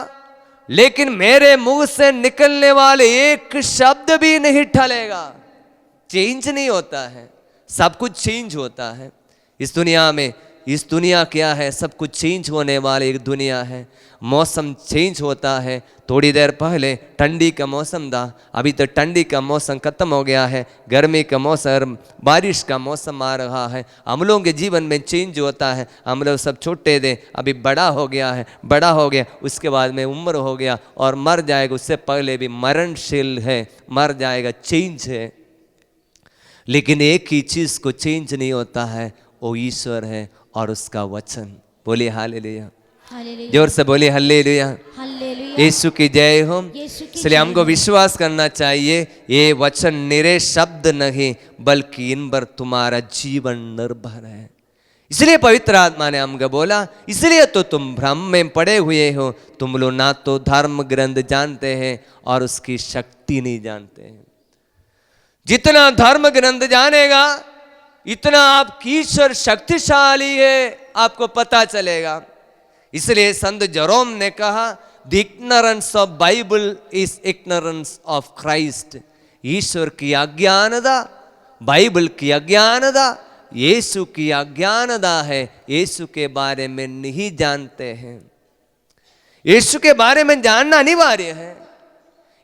लेकिन मेरे मुंह से निकलने वाले एक शब्द भी नहीं ठलेगा। चेंज नहीं होता है, सब कुछ चेंज होता है इस दुनिया में। इस दुनिया क्या है? सब कुछ चेंज होने वाले एक दुनिया है। मौसम चेंज होता है। थोड़ी देर पहले ठंडी का मौसम था, अभी तो ठंडी का मौसम खत्म हो गया है, गर्मी का मौसम, बारिश का मौसम आ रहा है। हम लोगों के जीवन में चेंज होता है। हम लोग सब छोटे थे, अभी बड़ा हो गया है, बड़ा हो गया, उसके बाद में उम्र हो गया और मर जाएगा, उससे पहले भी मरणशील है, मर जाएगा, चेंज है। लेकिन एक ही चीज़ को चेंज नहीं होता है, वो ईश्वर है और उसका वचन। बोलिए हालेलुया, हालेलुया, जोर से बोलिए हालेलुया। हालेलुया। यीशु की जय हो। यीशु की इसलिए जय हमको हो। विश्वास करना चाहिए, ये वचन निरे शब्द नहीं, बल्कि इन पर तुम्हारा जीवन निर्भर है। इसलिए पवित्र आत्मा ने हमको बोला, इसलिए तो तुम भ्रम में पड़े हुए हो, तुम लोग ना तो धर्म ग्रंथ जानते हैं और उसकी शक्ति नहीं जानते हैं। जितना धर्म ग्रंथ जानेगा, इतना आपकी ईश्वर शक्तिशाली है, आपको पता चलेगा। इसलिए संत जेरोम ने कहा, the ignorance of Bible is ignorance of Christ. ईश्वर की अज्ञानता, बाइबल की अज्ञानता, यीशु की अज्ञानता है। यीशु के बारे में नहीं जानते हैं। यीशु के बारे में जानना अनिवार्य है।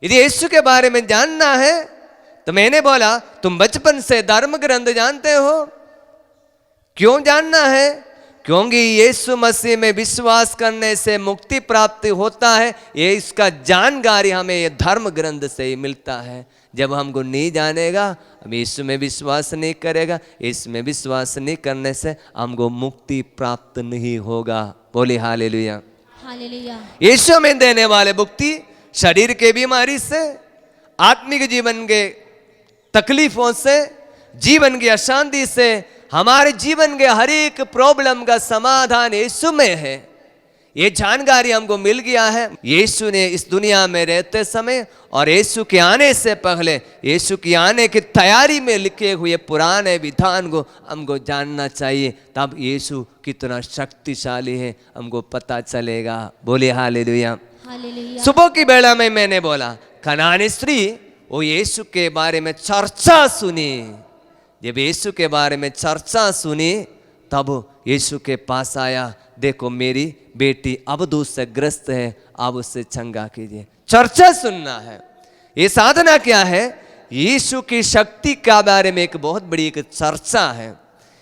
यदि यीशु के बारे में जानना है, तो मैंने बोला तुम बचपन से धर्म ग्रंथ जानते हो। क्यों जानना है? क्योंकि यीशु मसीह में विश्वास करने से मुक्ति प्राप्ति होता है। ये इसका जानकारी हमें ये धर्म ग्रंथ से ही मिलता है। जब हमको नहीं जानेगा, हम यीशु में विश्वास नहीं करेगा, इसमें विश्वास नहीं करने से हमको मुक्ति प्राप्त नहीं होगा। बोले हालेलुया, हालेलुया। यीशु में देने वाले मुक्ति शरीर के बीमारी से, आत्मिक जीवन के तकलीफों से, जीवन की अशांति से, हमारे जीवन के हर एक प्रॉब्लम का समाधान यीशु में है। ये जानकारी हमको मिल गया है। यीशु ने इस दुनिया में रहते समय और यीशु के आने से पहले, यीशु के आने की तैयारी में लिखे हुए पुराने विधान को हमको जानना चाहिए, तब यीशु कितना शक्तिशाली है हमको पता चलेगा। बोले हालेलुया। हालेलुया। सुबह की बेला में मैंने बोला कनानी स्त्री वो यीशु के बारे में चर्चा सुनी। जब यीशु के बारे में चर्चा सुनी तब यीशु के पास आया, देखो मेरी बेटी अब दूध से ग्रस्त है, अब उससे चंगा कीजिए। चर्चा सुनना है। ये साधना क्या है? यीशु की शक्ति के बारे में एक बहुत बड़ी एक चर्चा है,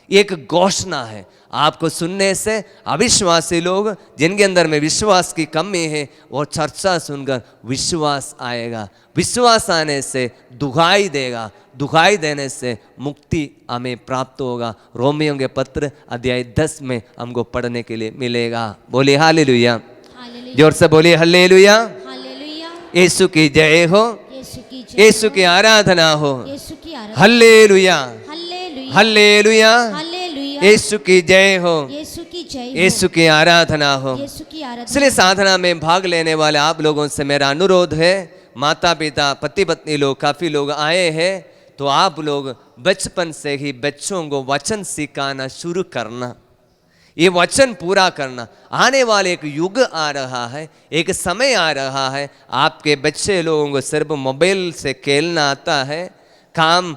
एक घोषणा है। आपको सुनने से अविश्वासी लोग जिनके अंदर में विश्वास की कमी है, वो चर्चा सुनकर विश्वास आएगा। विश्वास आने से दुहाई देगा, दुहाई देने से मुक्ति हमें प्राप्त होगा। रोमियों के पत्र अध्याय 10 में हमको पढ़ने के लिए मिलेगा। बोले हालेलुया। हालेलुया। जोर से बोले हालेलुया। हालेलुया। यीशु की जय हो, यीशु की जय यीशु हो। की आराधना हो। यीशु की आराधना। Hallelujah, hallelujah. Hallelujah. Hallelujah. Yeshu की जय हो, यीशु की जय हो। यीशु की आराधना हो। यीशु की आराधना। इसलिए साधना में भाग लेने वाले आप लोगों से मेरा अनुरोध है, माता पिता पति पत्नी लोग काफी लोग आए हैं, तो आप लोग बचपन से ही बच्चों को वचन सिखाना शुरू करना, ये वचन पूरा करना। आने वाले एक युग आ रहा है, एक समय आ रहा है, आपके बच्चे लोगों को सिर्फ मोबाइल से खेलना आता है। काम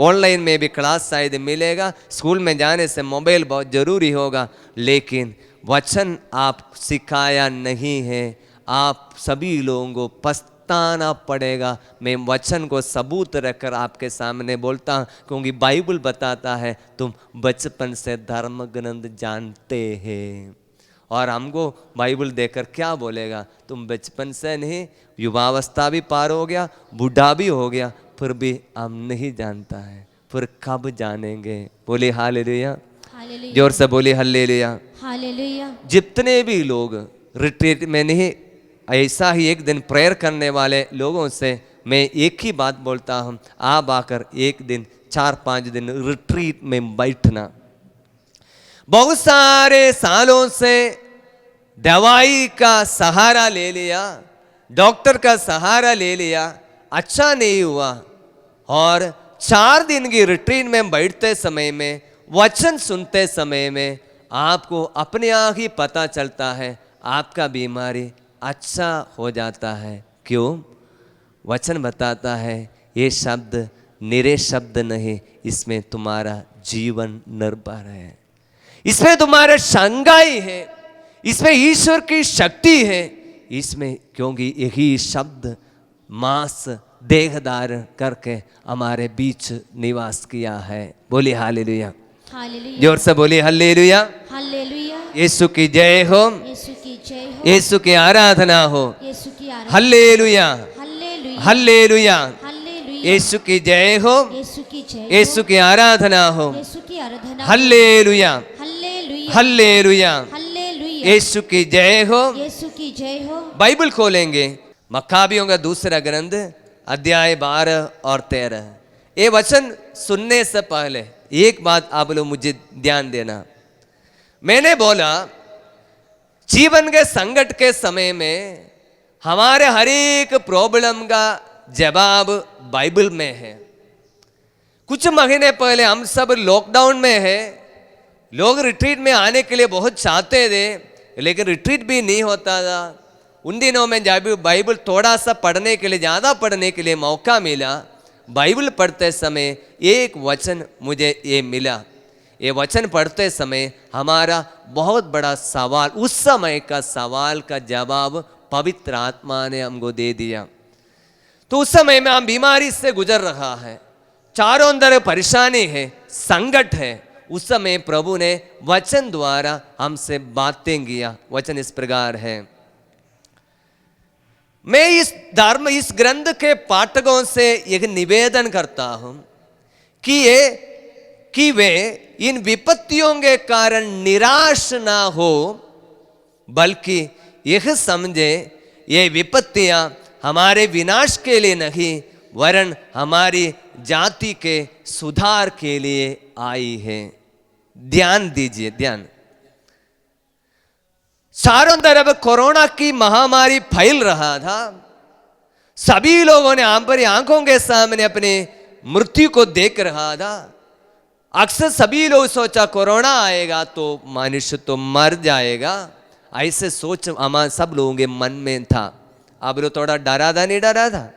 ऑनलाइन में भी क्लास शायद मिलेगा, स्कूल में जाने से मोबाइल बहुत ज़रूरी होगा, लेकिन वचन आप सिखाया नहीं है। आप सभी लोगों को पछताना पड़ेगा। मैं वचन को सबूत रखकर आपके सामने बोलता हूँ, क्योंकि बाइबल बताता है तुम बचपन से धर्म ग्रंथ जानते हैं। और हमको बाइबल देखकर क्या बोलेगा? तुम बचपन से नहीं, युवावस्था भी पार हो गया, बूढ़ा भी हो गया, फिर भी हम नहीं जानता है, फिर कब जानेंगे? बोले हालेलुया। हालेलुया। जोर से बोले हालेलुया। हालेलुया। जितने भी लोग रिट्रीट में नहीं, ऐसा ही एक दिन प्रेयर करने वाले लोगों से मैं एक ही बात बोलता हूँ, आप आकर एक दिन 4-5 दिन रिट्रीट में बैठना। बहुत सारे सालों से दवाई का सहारा ले लिया, डॉक्टर का सहारा ले लिया, अच्छा नहीं हुआ, और 4 दिन की रिट्रीट में बैठते समय में, वचन सुनते समय में आपको अपने आप ही पता चलता है आपका बीमारी अच्छा हो जाता है। क्यों? वचन बताता है ये शब्द निरे शब्द नहीं, इसमें तुम्हारा जीवन निर्भर है, इसमें तुम्हारा संगाई है, इसमें ईश्वर की शक्ति है, इसमें क्योंकि यही शब्द मांस देहदार करके हमारे बीच निवास किया है। बोले हालेलुया। हालेलुया। जोर से बोले हालेलुया। हालेलुया। यीशु की जय हो, यीशु की जय हो। यीशु की आराधना हो। यीशु की आराधना। Hallelujah, hallelujah. Hallelujah. Hallelujah. Yeshu की जय हो, यीशु की जय हो। यीशु की आराधना हो। यीशु की आराधना। Hallelujah, hallelujah. Hallelujah. Hallelujah. Yeshu की जय हो। यीशु की जय हो। बाइबल खोलेंगे, मक्काबियों का दूसरा ग्रंथ अध्याय 12 और 13। ये वचन सुनने से पहले एक बात आप लोग मुझे ध्यान देना। मैंने बोला जीवन के संकट के समय में हमारे हर एक प्रॉब्लम का जवाब बाइबल में है। कुछ महीने पहले हम सब लॉकडाउन में है, लोग रिट्रीट में आने के लिए बहुत चाहते थे, लेकिन रिट्रीट भी नहीं होता था। उन दिनों में जब बाइबल थोड़ा सा पढ़ने के लिए, ज़्यादा पढ़ने के लिए मौका मिला, बाइबल पढ़ते समय एक वचन मुझे ये मिला। ये वचन पढ़ते समय हमारा बहुत बड़ा सवाल, उस समय का सवाल का जवाब पवित्र आत्मा ने हमको दे दिया। तो उस समय में हम बीमारी से गुजर रहा है, चारों अंदर परेशानी है, संकट है। उस समय प्रभु ने वचन द्वारा हमसे बातें किया। वचन इस प्रकार है, मैं इस ग्रंथ के पाठकों से एक निवेदन करता हूं कि वे इन विपत्तियों के कारण निराश ना हो, बल्कि यह समझे ये विपत्तियां हमारे विनाश के लिए नहीं, वरन हमारी जाति के सुधार के लिए आई है। ध्यान दीजिए, ध्यान। चारों तरफ कोरोना की महामारी फैल रहा था। सभी लोगों ने आंखों के सामने अपनी मृत्यु को देख रहा था। अक्सर सभी लोग सोचा कोरोना आएगा तो मनुष्य तो मर जाएगा, ऐसे सोच हमारे सब लोगों के मन में था। अब लोग थोड़ा डरा था, नहीं डरा था?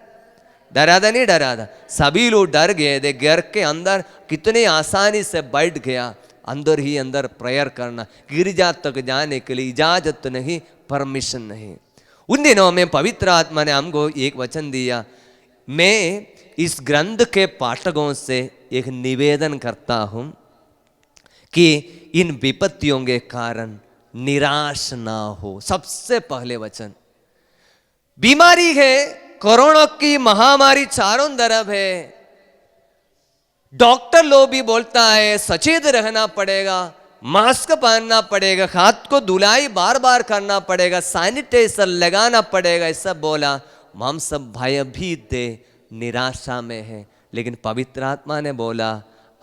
डरा था, नहीं डरा था? सभी लोग डर गए थे। घर के अंदर कितने आसानी से बैठ गया, अंदर ही अंदर प्रेयर करना, गिरजा तक जाने के लिए इजाजत नहीं, परमिशन नहीं। उन दिनों में पवित्र आत्मा ने हमको एक वचन दिया। मैं इस ग्रंथ के पाठकों से एक निवेदन करता हूं कि इन विपत्तियों के कारण निराश ना हो। सबसे पहले वचन, बीमारी है, कोरोना की महामारी चारों तरफ है। डॉक्टर लोग भी बोलता है सचेत रहना पड़ेगा, मास्क पहनना पड़ेगा, हाथ को धुलाई बार बार करना पड़ेगा, सैनिटाइजर लगाना पड़ेगा, ऐसा बोला। हम सब भयभीत थे, निराशा में है। लेकिन पवित्र आत्मा ने बोला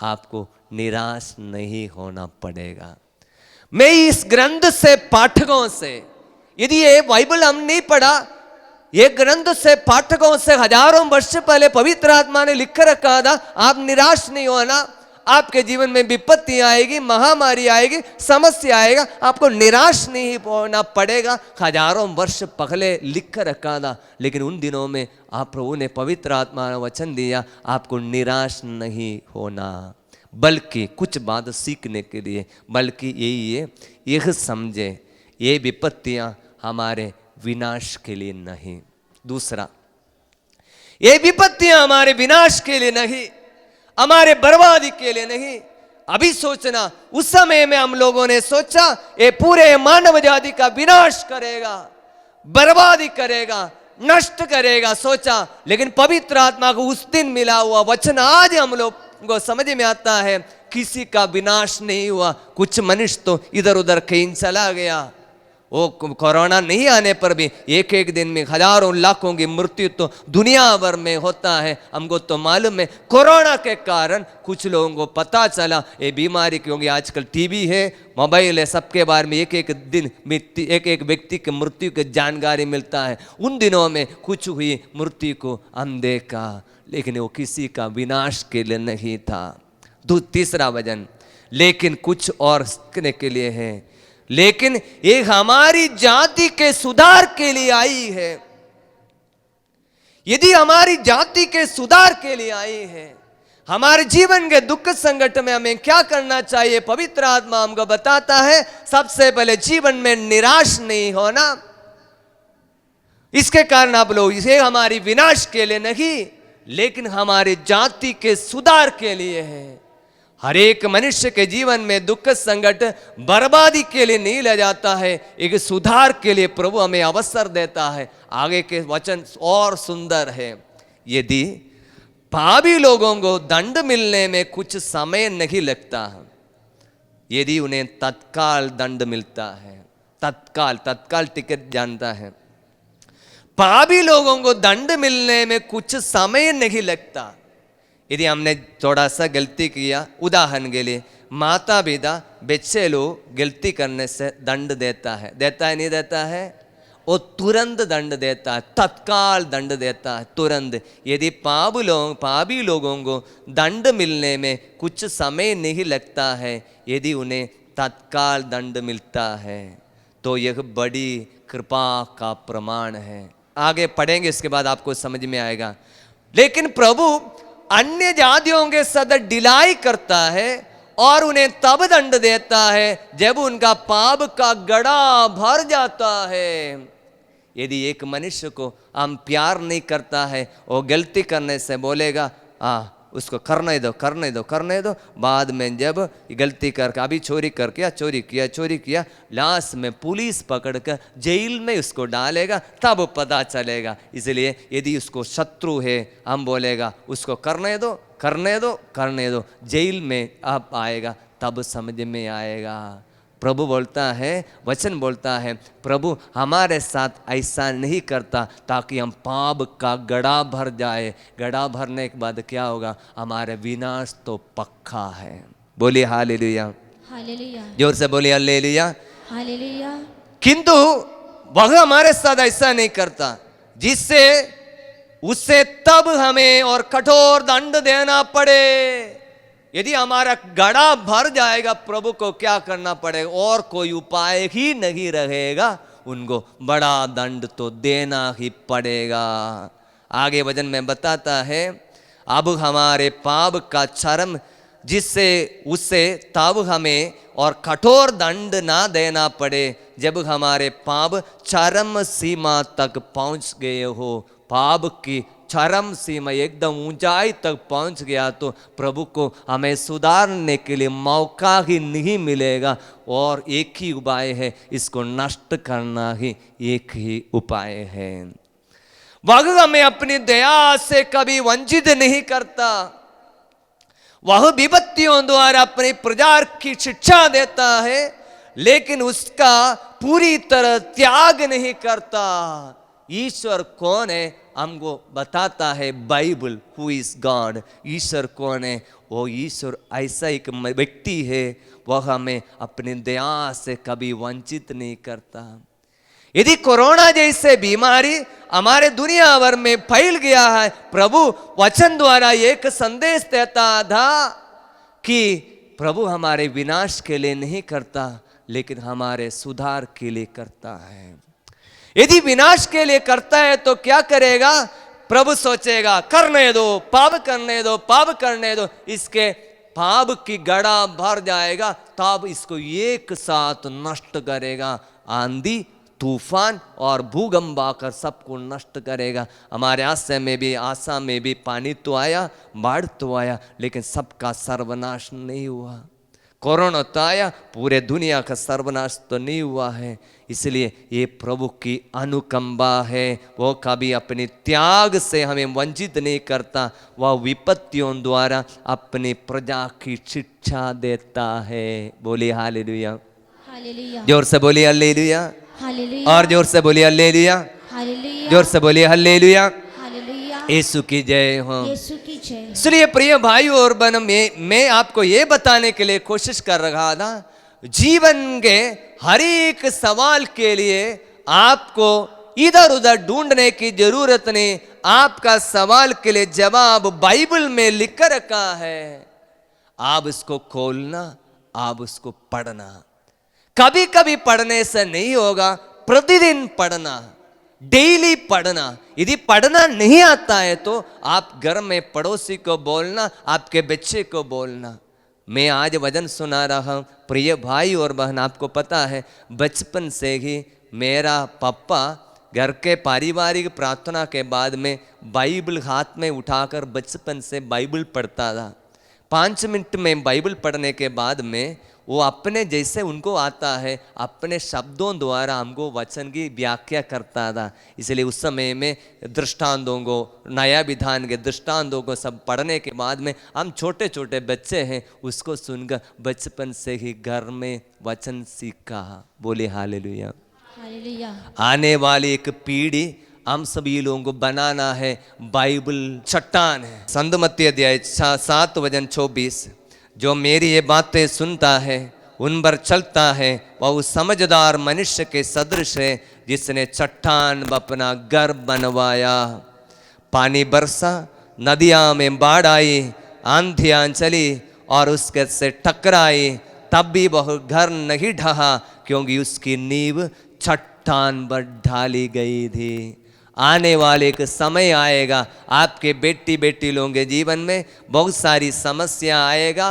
आपको निराश नहीं होना पड़ेगा। मैं इस ग्रंथ से पाठकों से, यदि ये बाइबल हम नहीं पढ़ा, ये ग्रंथ से पाठकों से हजारों वर्ष पहले पवित्र आत्मा ने लिख रखा था, आप निराश नहीं होना। आपके जीवन में विपत्ति आएगी, महामारी आएगी, समस्या आएगा, आपको निराश नहीं होना पड़ेगा। हजारों वर्ष पहले लिख रखा था। लेकिन उन दिनों में आप प्रभु ने पवित्र आत्मा ने वचन दिया आपको निराश नहीं होना, बल्कि कुछ बात सीखने के लिए, बल्कि यही है, यह समझे ये विपत्तियां हमारे विनाश के लिए नहीं। दूसरा, ये विपत्तियां हमारे विनाश के लिए नहीं, हमारे बर्बादी के लिए नहीं। अभी सोचना, उस समय में हम लोगों ने सोचा ये पूरे मानव जाति का विनाश करेगा, बर्बादी करेगा, नष्ट करेगा, सोचा। लेकिन पवित्र आत्मा को उस दिन मिला हुआ वचन आज हम लोग को समझ में आता है, किसी का विनाश नहीं हुआ। कुछ मनुष्य तो इधर उधर कहीं चला गया। वो कोरोना नहीं आने पर भी एक एक दिन में हजारों लाखों की मृत्यु तो दुनिया भर में होता है। हमको तो मालूम है कोरोना के कारण कुछ लोगों को पता चला ये बीमारी, क्योंकि आजकल टीवी है, मोबाइल है, सबके बारे में एक एक दिन एक एक व्यक्ति की मृत्यु की जानकारी मिलता है। उन दिनों में कुछ हुई मृत्यु को हम देखा, लेकिन वो किसी का विनाश के लिए नहीं था। तीसरा वचन, लेकिन कुछ और सीखने के लिए है, लेकिन ये हमारी जाति के सुधार के लिए आई है। यदि हमारी जाति के सुधार के लिए आई है, हमारे जीवन के दुख संकट में हमें क्या करना चाहिए, पवित्र आत्मा हमको बताता है। सबसे पहले जीवन में निराश नहीं होना। इसके कारण आप लोग, इसे हमारी विनाश के लिए नहीं, लेकिन हमारी जाति के सुधार के लिए है। हर एक मनुष्य के जीवन में दुख संकट बर्बादी के लिए नहीं ले जाता है, एक सुधार के लिए प्रभु हमें अवसर देता है। आगे के वचन और सुंदर है। यदि पापी लोगों को दंड मिलने में कुछ समय नहीं लगता है, यदि उन्हें तत्काल दंड मिलता है, तत्काल टिकट जानता है, पापी लोगों को दंड मिलने में कुछ समय नहीं लगता। यदि हमने थोड़ा सा गलती किया, उदाहरण के लिए माता पिता बच्चे लोग गलती करने से दंड देता है नहीं देता है? वो तुरंत दंड देता है, तत्काल दंड देता है, तुरंत। यदि पापी लोगों को दंड मिलने में कुछ समय नहीं लगता है, यदि उन्हें तत्काल दंड मिलता है, तो यह बड़ी कृपा का प्रमाण है। आगे पढ़ेंगे, इसके बाद आपको समझ में आएगा। लेकिन प्रभु अन्य जातियों के साथ डिलाई करता है और उन्हें तब दंड देता है जब उनका पाप का गड़ा भर जाता है। यदि एक मनुष्य को हम प्यार नहीं करता है, वो गलती करने से बोलेगा उसको करने दो, बाद में जब गलती करके, अभी चोरी किया, लास्ट में पुलिस पकड़कर जेल में उसको डालेगा, तब पता चलेगा। इसलिए यदि उसको शत्रु है, हम बोलेगा उसको करने दो, जेल में अब आएगा, तब समझ में आएगा। प्रभु बोलता है, वचन बोलता है, प्रभु हमारे साथ ऐसा नहीं करता ताकि हम पाप का गड़ा भर जाए। गड़ा भरने के बाद क्या होगा? हमारे विनाश तो पक्का है। बोलिए हालेलुया, हालेलुया, जोर से बोलिए हालेलुया। हालेलुया। किंतु वह हमारे साथ ऐसा नहीं करता, जिससे उससे तब हमें और कठोर दंड देना पड़े। यदि हमारा गड़ा भर जाएगा, प्रभु को क्या करना पड़ेगा? और कोई उपाय ही नहीं रहेगा, उनको बड़ा दंड तो देना ही पड़ेगा। आगे वचन में बताता है, अब हमारे पाप का चरम जिससे उससे तब हमें और कठोर दंड ना देना पड़े, जब हमारे पाप चरम सीमा तक पहुंच गए हो। पाप की चरम सीमा एकदम ऊंचाई तक पहुंच गया तो प्रभु को हमें सुधारने के लिए मौका ही नहीं मिलेगा। और एक ही उपाय है, इसको नष्ट करना ही एक ही उपाय है। वह हमें अपनी दया से कभी वंचित नहीं करता। वह विपत्तियों द्वारा अपनी प्रजा की शिक्षा देता है, लेकिन उसका पूरी तरह त्याग नहीं करता। ईश्वर कौन है हमको बताता है बाइबल। Who is God? ईश्वर कौन है? वो ईश्वर ऐसा एक व्यक्ति है, वह हमें अपनी दया से कभी वंचित नहीं करता। यदि कोरोना जैसे बीमारी हमारे दुनिया भर में फैल गया है, प्रभु वचन द्वारा एक संदेश देता था कि प्रभु हमारे विनाश के लिए नहीं करता, लेकिन हमारे सुधार के लिए करता है। यदि विनाश के लिए करता है तो क्या करेगा? प्रभु सोचेगा करने दो, पाप करने दो, पाप करने दो, इसके पाप की गड़ा भर जाएगा, तब इसको एक साथ नष्ट करेगा। आंधी, तूफान और भूकंप आकर सबको नष्ट करेगा। हमारे आशा में भी, आशा में भी पानी तो आया, बाढ़ तो आया, लेकिन सबका सर्वनाश नहीं हुआ। कोरोना तो आया, पूरे दुनिया का सर्वनाश तो नहीं हुआ है। इसलिए ये प्रभु की अनुकंपा है, वो कभी अपने त्याग से हमें वंचित नहीं करता। वह विपत्तियों द्वारा अपनी प्रजा की शिक्षा देता है। बोलिए हालेलुया, हालेलुया, जोर से बोलिए हालेलुया, हालेलुया, और जोर से बोलिए हालेलुया, हालेलुया, जोर से बोलिए हालेलुया। हालेलुया। यीशु की जय हो। यीशु की जय। इसलिए प्रिय भाई और बहनों, मैं आपको ये बताने के लिए कोशिश कर रहा था, जीवन के हर एक सवाल के लिए आपको इधर उधर ढूंढने की जरूरत नहीं। आपका सवाल के लिए जवाब बाइबल में लिख कर रखा है। आप इसको खोलना, आप उसको पढ़ना। कभी कभी पढ़ने से नहीं होगा, प्रतिदिन पढ़ना, डेली पढ़ना। यदि पढ़ना नहीं आता है तो आप घर में पड़ोसी को बोलना, आपके बच्चे को बोलना। मैं आज वचन सुना रहा हूँ, प्रिय भाई और बहन, आपको पता है बचपन से ही मेरा पापा घर के पारिवारिक प्रार्थना के बाद में बाइबल हाथ में उठाकर बचपन से बाइबल पढ़ता था। 5 मिनट में बाइबल पढ़ने के बाद में वो अपने जैसे उनको आता है, अपने शब्दों द्वारा हमको वचन की व्याख्या करता था। इसलिए उस समय में दृष्टांतों को, नया विधान के दृष्टांतों को सब पढ़ने के बाद में हम छोटे छोटे बच्चे हैं, उसको सुनकर बचपन से ही घर में वचन सीखा। बोले हालेलुया, हालेलुया। आने वाली एक पीढ़ी हम सभी लोगों को बनाना है। बाइबल चट्टान है। संत मत्ती अध्याय 7 वचन 24, जो मेरी ये बातें सुनता है, उन पर चलता है, वह उस समझदार मनुष्य के सदृश है, जिसने चट्टान पर अपना घर बनवाया। पानी बरसा, नदियाँ में बाढ़ आई, आंधियाँ चली और उसके से टकराई, तब भी वह घर नहीं ढहा, क्योंकि उसकी नींव चट्टान पर ढाली गई थी। आने वाले एक समय आएगा, आपके बेटी बेटी लोगों के जीवन में बहुत सारी समस्या आएगा,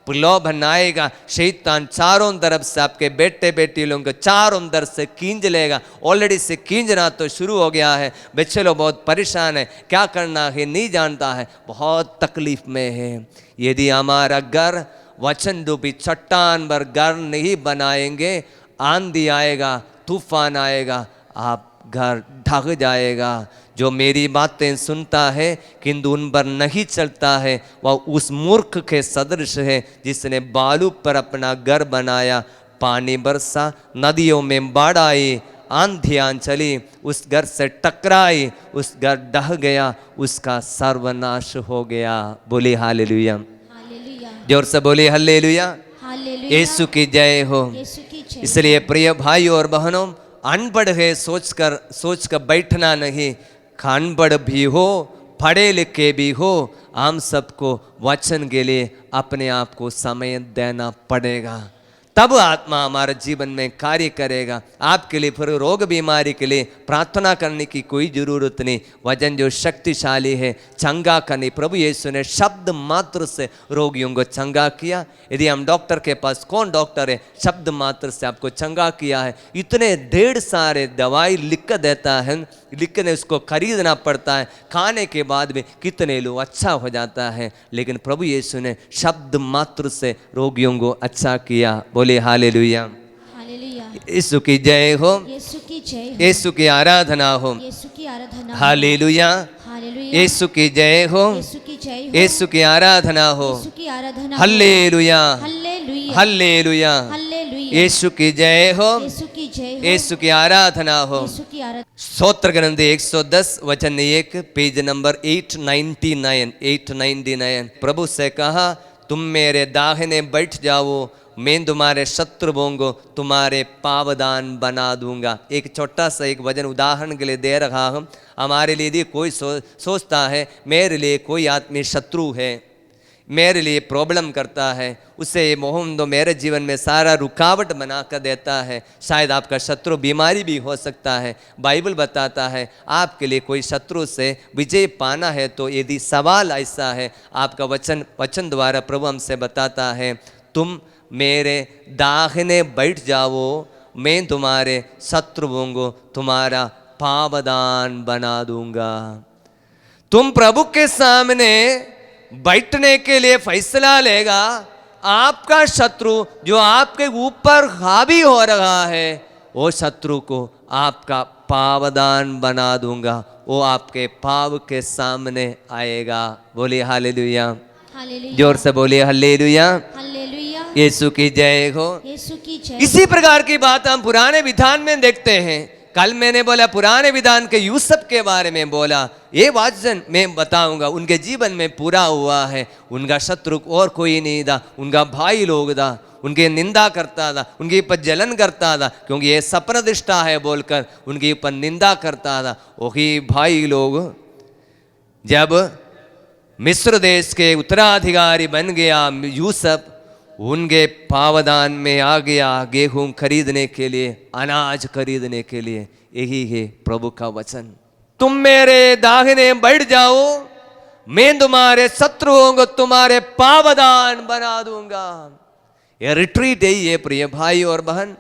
प्रलोभन आएगा। शैतान चारों तरफ से आपके बेटे बेटी लोगों को चारों तरफ से खींच लेगा। ऑलरेडी से खींचना तो शुरू हो गया है। बच्चे लोग बहुत परेशान है, क्या करना है नहीं जानता है, बहुत तकलीफ में है। यदि हमारा घर वचन रूपी चट्टान पर घर नहीं बनाएंगे, आंधी आएगा, तूफान आएगा, आप घर ढक जाएगा। जो मेरी बातें सुनता है किंतु उन पर नहीं चलता है, वह उस मूर्ख के सदृश है, जिसने बालू पर अपना घर बनाया। पानी बरसा, नदियों में बाढ़ आई, आंधियां चली, उस घर से टकराई, उस घर ढह गया, उसका सर्वनाश हो गया। बोले हालेलुया, हालेलुया, जोर से बोले हालेलुया, हालेलुया। यीशु की जय हो। यीशु की जय। इसलिए प्रिय भाइयों और बहनों, अनपढ़ है सोचकर बैठना नहीं, अनपढ़ भी हो, पढ़े लिखे भी हो, हम सबको वचन के लिए अपने आप को समय देना पड़ेगा, तब आत्मा हमारे जीवन में कार्य करेगा। आपके लिए फिर रोग बीमारी के लिए प्रार्थना करने की कोई ज़रूरत नहीं। वचन जो शक्तिशाली है, चंगा करने, प्रभु यीशु ने शब्द मात्र से रोगियों को चंगा किया। यदि हम डॉक्टर के पास, कौन डॉक्टर है, शब्द मात्र से आपको चंगा किया है। इतने ढेर सारे दवाई लिख कर देता है, लिखने उसको खरीदना पड़ता है, खाने के बाद भी कितने लोग अच्छा हो जाता है, लेकिन प्रभु यीशु ने शब्द मात्र से रोगियों को अच्छा किया। बोले हालेलुया, हालेलुया। यीशु की जय हो, यीशु की जय हो। यीशु की आराधना हो। यीशु की आराधना हो। Hallelujah, hallelujah. यीशु की जय हो, यीशु की जय हो। यीशु की आराधना हो। यीशु की आराधना हो। Hallelujah, hallelujah, hallelujah, hallelujah. Yeshu की जय हो, यीशु की जय हो। यीशु की आराधना हो। यीशु की आराधना। स्तोत्र ग्रंथ 110 वचन 1, पेज नंबर 899। प्रभु से कहा, तुम मेरे दाहिने बैठ जाओ, मैं तुम्हारे शत्रुओं को तुम्हारे पावदान बना दूंगा। एक छोटा सा एक वचन उदाहरण के लिए दे रहा हूँ। हमारे लिए कोई सोचता है मेरे लिए कोई आत्मीय शत्रु है, मेरे लिए प्रॉब्लम करता है, उसे मोहन तो मेरे जीवन में सारा रुकावट बना कर देता है। शायद आपका शत्रु बीमारी भी हो सकता है। बाइबल बताता है आपके लिए कोई शत्रु से विजय पाना है तो यदि सवाल ऐसा है, आपका वचन द्वारा प्रभु हमसे बताता है, तुम मेरे दाहिने बैठ जाओ, मैं तुम्हारे शत्रुओं को तुम्हारा पावदान बना दूंगा। तुम प्रभु के सामने बैठने के लिए फैसला लेगा, आपका शत्रु जो आपके ऊपर हावी हो रहा है, वो शत्रु को आपका पावदान बना दूंगा, वो आपके पाव के सामने आएगा। बोलिए हालेलुया, हालेलुया। जोर से बोलिए हालेलुया, हालेलुया। यीशु की जय हो। यीशु की जय। इसी प्रकार की बात हम पुराने विधान में देखते हैं। कल मैंने बोला पुराने विधान के यूसुफ के बारे में बोला, ये वचन मैं बताऊंगा, उनके जीवन में पूरा हुआ है। उनका शत्रु और कोई नहीं था, उनका भाई लोग था, उनकी निंदा करता था, उनके ऊपर जलन करता था, क्योंकि ये सप्रदिष्टा है बोलकर उनके ऊपर निंदा करता था। वही भाई लोग जब मिस्र देश के उत्तराधिकारी बन गया यूसुफ, उनके पावदान में आ गया गेहूं खरीदने के लिए, अनाज खरीदने के लिए। यही है प्रभु का वचन, तुम मेरे दाहिने बैठ जाओ, मैं तुम्हारे शत्रुओं को तुम्हारे पावदान बना दूंगा। ये रिट्रीट यही है प्रिय भाई और बहन।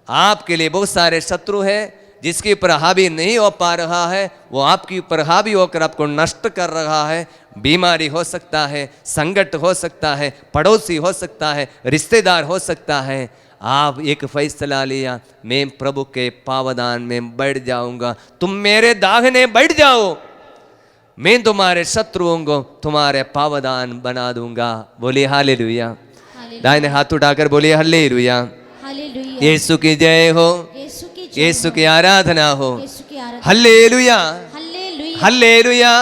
आपके लिए बहुत सारे शत्रु हैं, जिसके ऊपर हावी नहीं हो पा रहा है, वो आपके ऊपर हावी होकर आपको नष्ट कर रहा है। बीमारी हो सकता है, संकट हो सकता है, पड़ोसी हो सकता है, रिश्तेदार हो सकता है। आप एक फैसला लिया, मैं प्रभु के पावदान में बैठ जाऊंगा, तुम मेरे दाहिने बैठ जाओ, मैं तुम्हारे शत्रुओं को तुम्हारे पावदान बना दूंगा। बोलिए हालेलुया, दाहिने हाथ उठाकर बोलिए हालेलुया, हालेलुया। यीशु की जय हो, यीशु की जय यीशु हो। की आराधना हो। यीशु की आराधना। Hallelujah, hallelujah, hallelujah, hallelujah,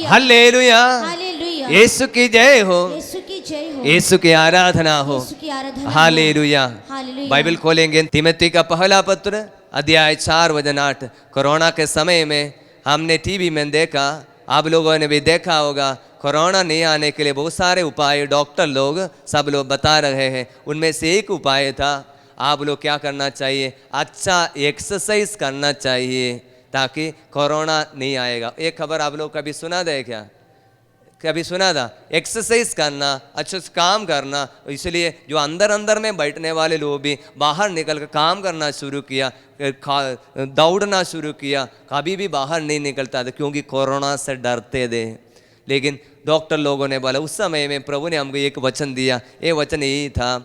hallelujah, hallelujah. Yeshu की जय हो, यीशु की जय हो। यीशु की आराधना हो। यीशु की आराधना हो। हालेलुया। हालेलुया। बाइबल खोलेंगे तिमोथी का पहला पत्र अध्याय 4 वचन 8। कोरोना के समय में हमने टीवी में देखा, आप लोगों ने भी देखा होगा, कोरोना नहीं आने के लिए बहुत सारे उपाय डॉक्टर लोग सब लोग बता रहे हैं। उनमें से एक उपाय था, आप लोग क्या करना चाहिए, अच्छा एक्सरसाइज करना चाहिए ताकि कोरोना नहीं आएगा। एक खबर आप लोग कभी सुना दे क्या, कभी सुना था? एक्सरसाइज करना, अच्छे से काम करना, इसलिए जो अंदर अंदर में बैठने वाले लोग भी बाहर निकल कर काम करना शुरू किया, दौड़ना शुरू किया। कभी भी बाहर नहीं निकलता था क्योंकि कोरोना से डरते थे। लेकिन डॉक्टर लोगों ने बोला, उस समय में प्रभु ने हमको एक वचन दिया। ये वचन यही था,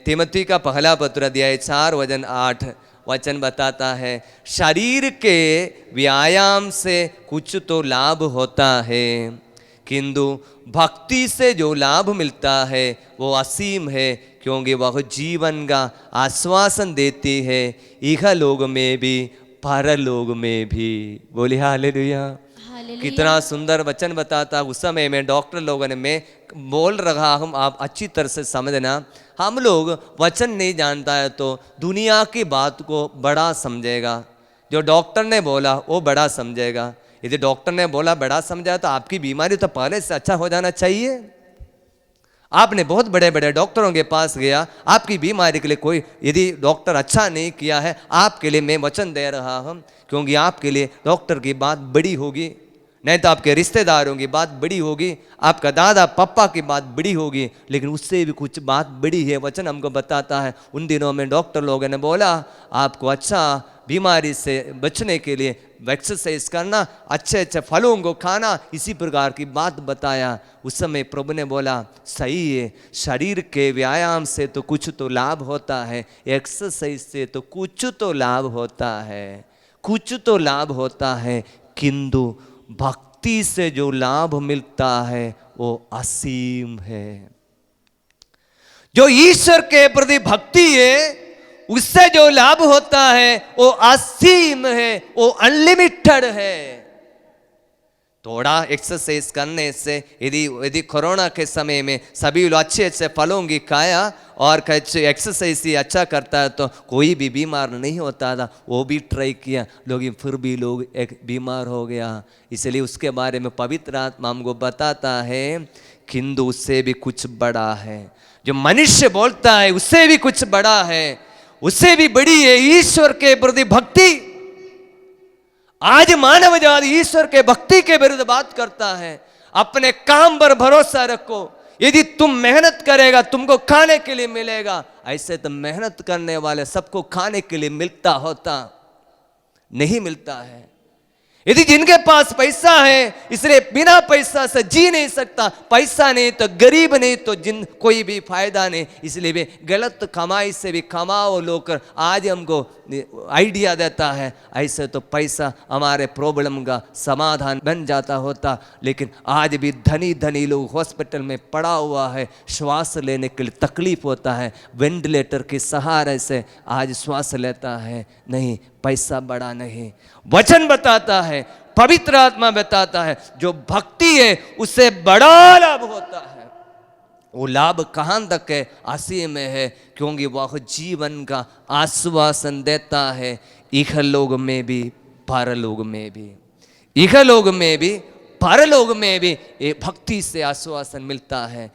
तिमोथी का पहला पत्र अध्याय 4 वचन 8 वचन बताता है, शरीर के व्यायाम से कुछ तो लाभ होता है, किंतु भक्ति से जो लाभ मिलता है वो असीम है, क्योंकि वह जीवन का आश्वासन देती है, इहलोक में भी परलोक में भी। बोले हालेलुया। हालेलुया। कितना सुंदर वचन बताता। उस समय में डॉक्टर लोगों ने, मैं बोल रहा हूँ, आप अच्छी तरह से समझना। हम लोग वचन नहीं जानता है तो दुनिया की बात को बड़ा समझेगा। जो डॉक्टर ने बोला वो बड़ा समझेगा। यदि डॉक्टर ने बोला बड़ा समझा तो आपकी बीमारी तो पहले से अच्छा हो जाना चाहिए। आपने बहुत बड़े बड़े डॉक्टरों के पास गया, आपकी बीमारी के लिए कोई यदि डॉक्टर अच्छा नहीं किया है, आपके लिए मैं वचन दे रहा हूँ, क्योंकि आपके लिए डॉक्टर की बात बड़ी होगी, नहीं तो आपके रिश्तेदारों की बात बड़ी होगी, आपका दादा पप्पा की बात बड़ी होगी, लेकिन उससे भी कुछ बात बड़ी है। वचन हमको बताता है। उन दिनों में डॉक्टर लोगों ने बोला आपको अच्छा बीमारी से बचने के लिए एक्सरसाइज करना, अच्छे अच्छे फलों को खाना, इसी प्रकार की बात बताया। उस समय प्रभु ने बोला सही है, शरीर के व्यायाम से तो कुछ तो लाभ होता है, एक्सरसाइज से तो कुछ तो लाभ होता है, कुछ तो लाभ होता है, किंतु भक्ति से जो लाभ मिलता है वो असीम है। जो ईश्वर के प्रति भक्ति है उससे जो लाभ होता है वो असीम है, वो अनलिमिटेड है। थोड़ा एक्सरसाइज करने से, यदि कोरोना के समय में सभी लोग अच्छे अच्छे फलों की खाया और एक्सरसाइज ही अच्छा करता है तो कोई भी बीमार नहीं होता था। वो भी ट्राई किया, लेकिन फिर भी लोग एक बीमार हो गया। इसलिए उसके बारे में पवित्र आत्मा हमको बताता है, किंतु उससे भी कुछ बड़ा है। जो मनुष्य बोलता है उससे भी कुछ बड़ा है, उससे भी बड़ी है ईश्वर के प्रति भक्ति। आज मानव जाति ईश्वर के भक्ति के विरुद्ध बात करता है। अपने काम पर भरोसा रखो, यदि तुम मेहनत करेगा तुमको खाने के लिए मिलेगा। ऐसे तो मेहनत करने वाले सबको खाने के लिए मिलता होता, नहीं मिलता है। यदि जिनके पास पैसा है इसलिए बिना पैसा से जी नहीं सकता, पैसा नहीं तो गरीब नहीं तो कोई भी फायदा नहीं, इसलिए भी गलत कमाई से भी कमाओ लोग आज हमको आइडिया देता है। ऐसे तो पैसा हमारे प्रॉब्लम का समाधान बन जाता होता, लेकिन आज भी धनी धनी लोग हॉस्पिटल में पड़ा हुआ है, श्वास लेने के लिए तकलीफ होता है, वेंटिलेटर के सहारे से आज श्वास लेता है। नहीं, पैसा बड़ा नहीं। वचन बताता है, पवित्र आत्मा बताता है, जो भक्ति है उससे बड़ा लाभ होता है। वो लाभ कहां तक है? असीम में है, क्योंकि वह जीवन का आश्वासन देता है, इहलोक में भी परलोक में भी। इहलोक में भी परलोक में भी ये भक्ति से आश्वासन मिलता है।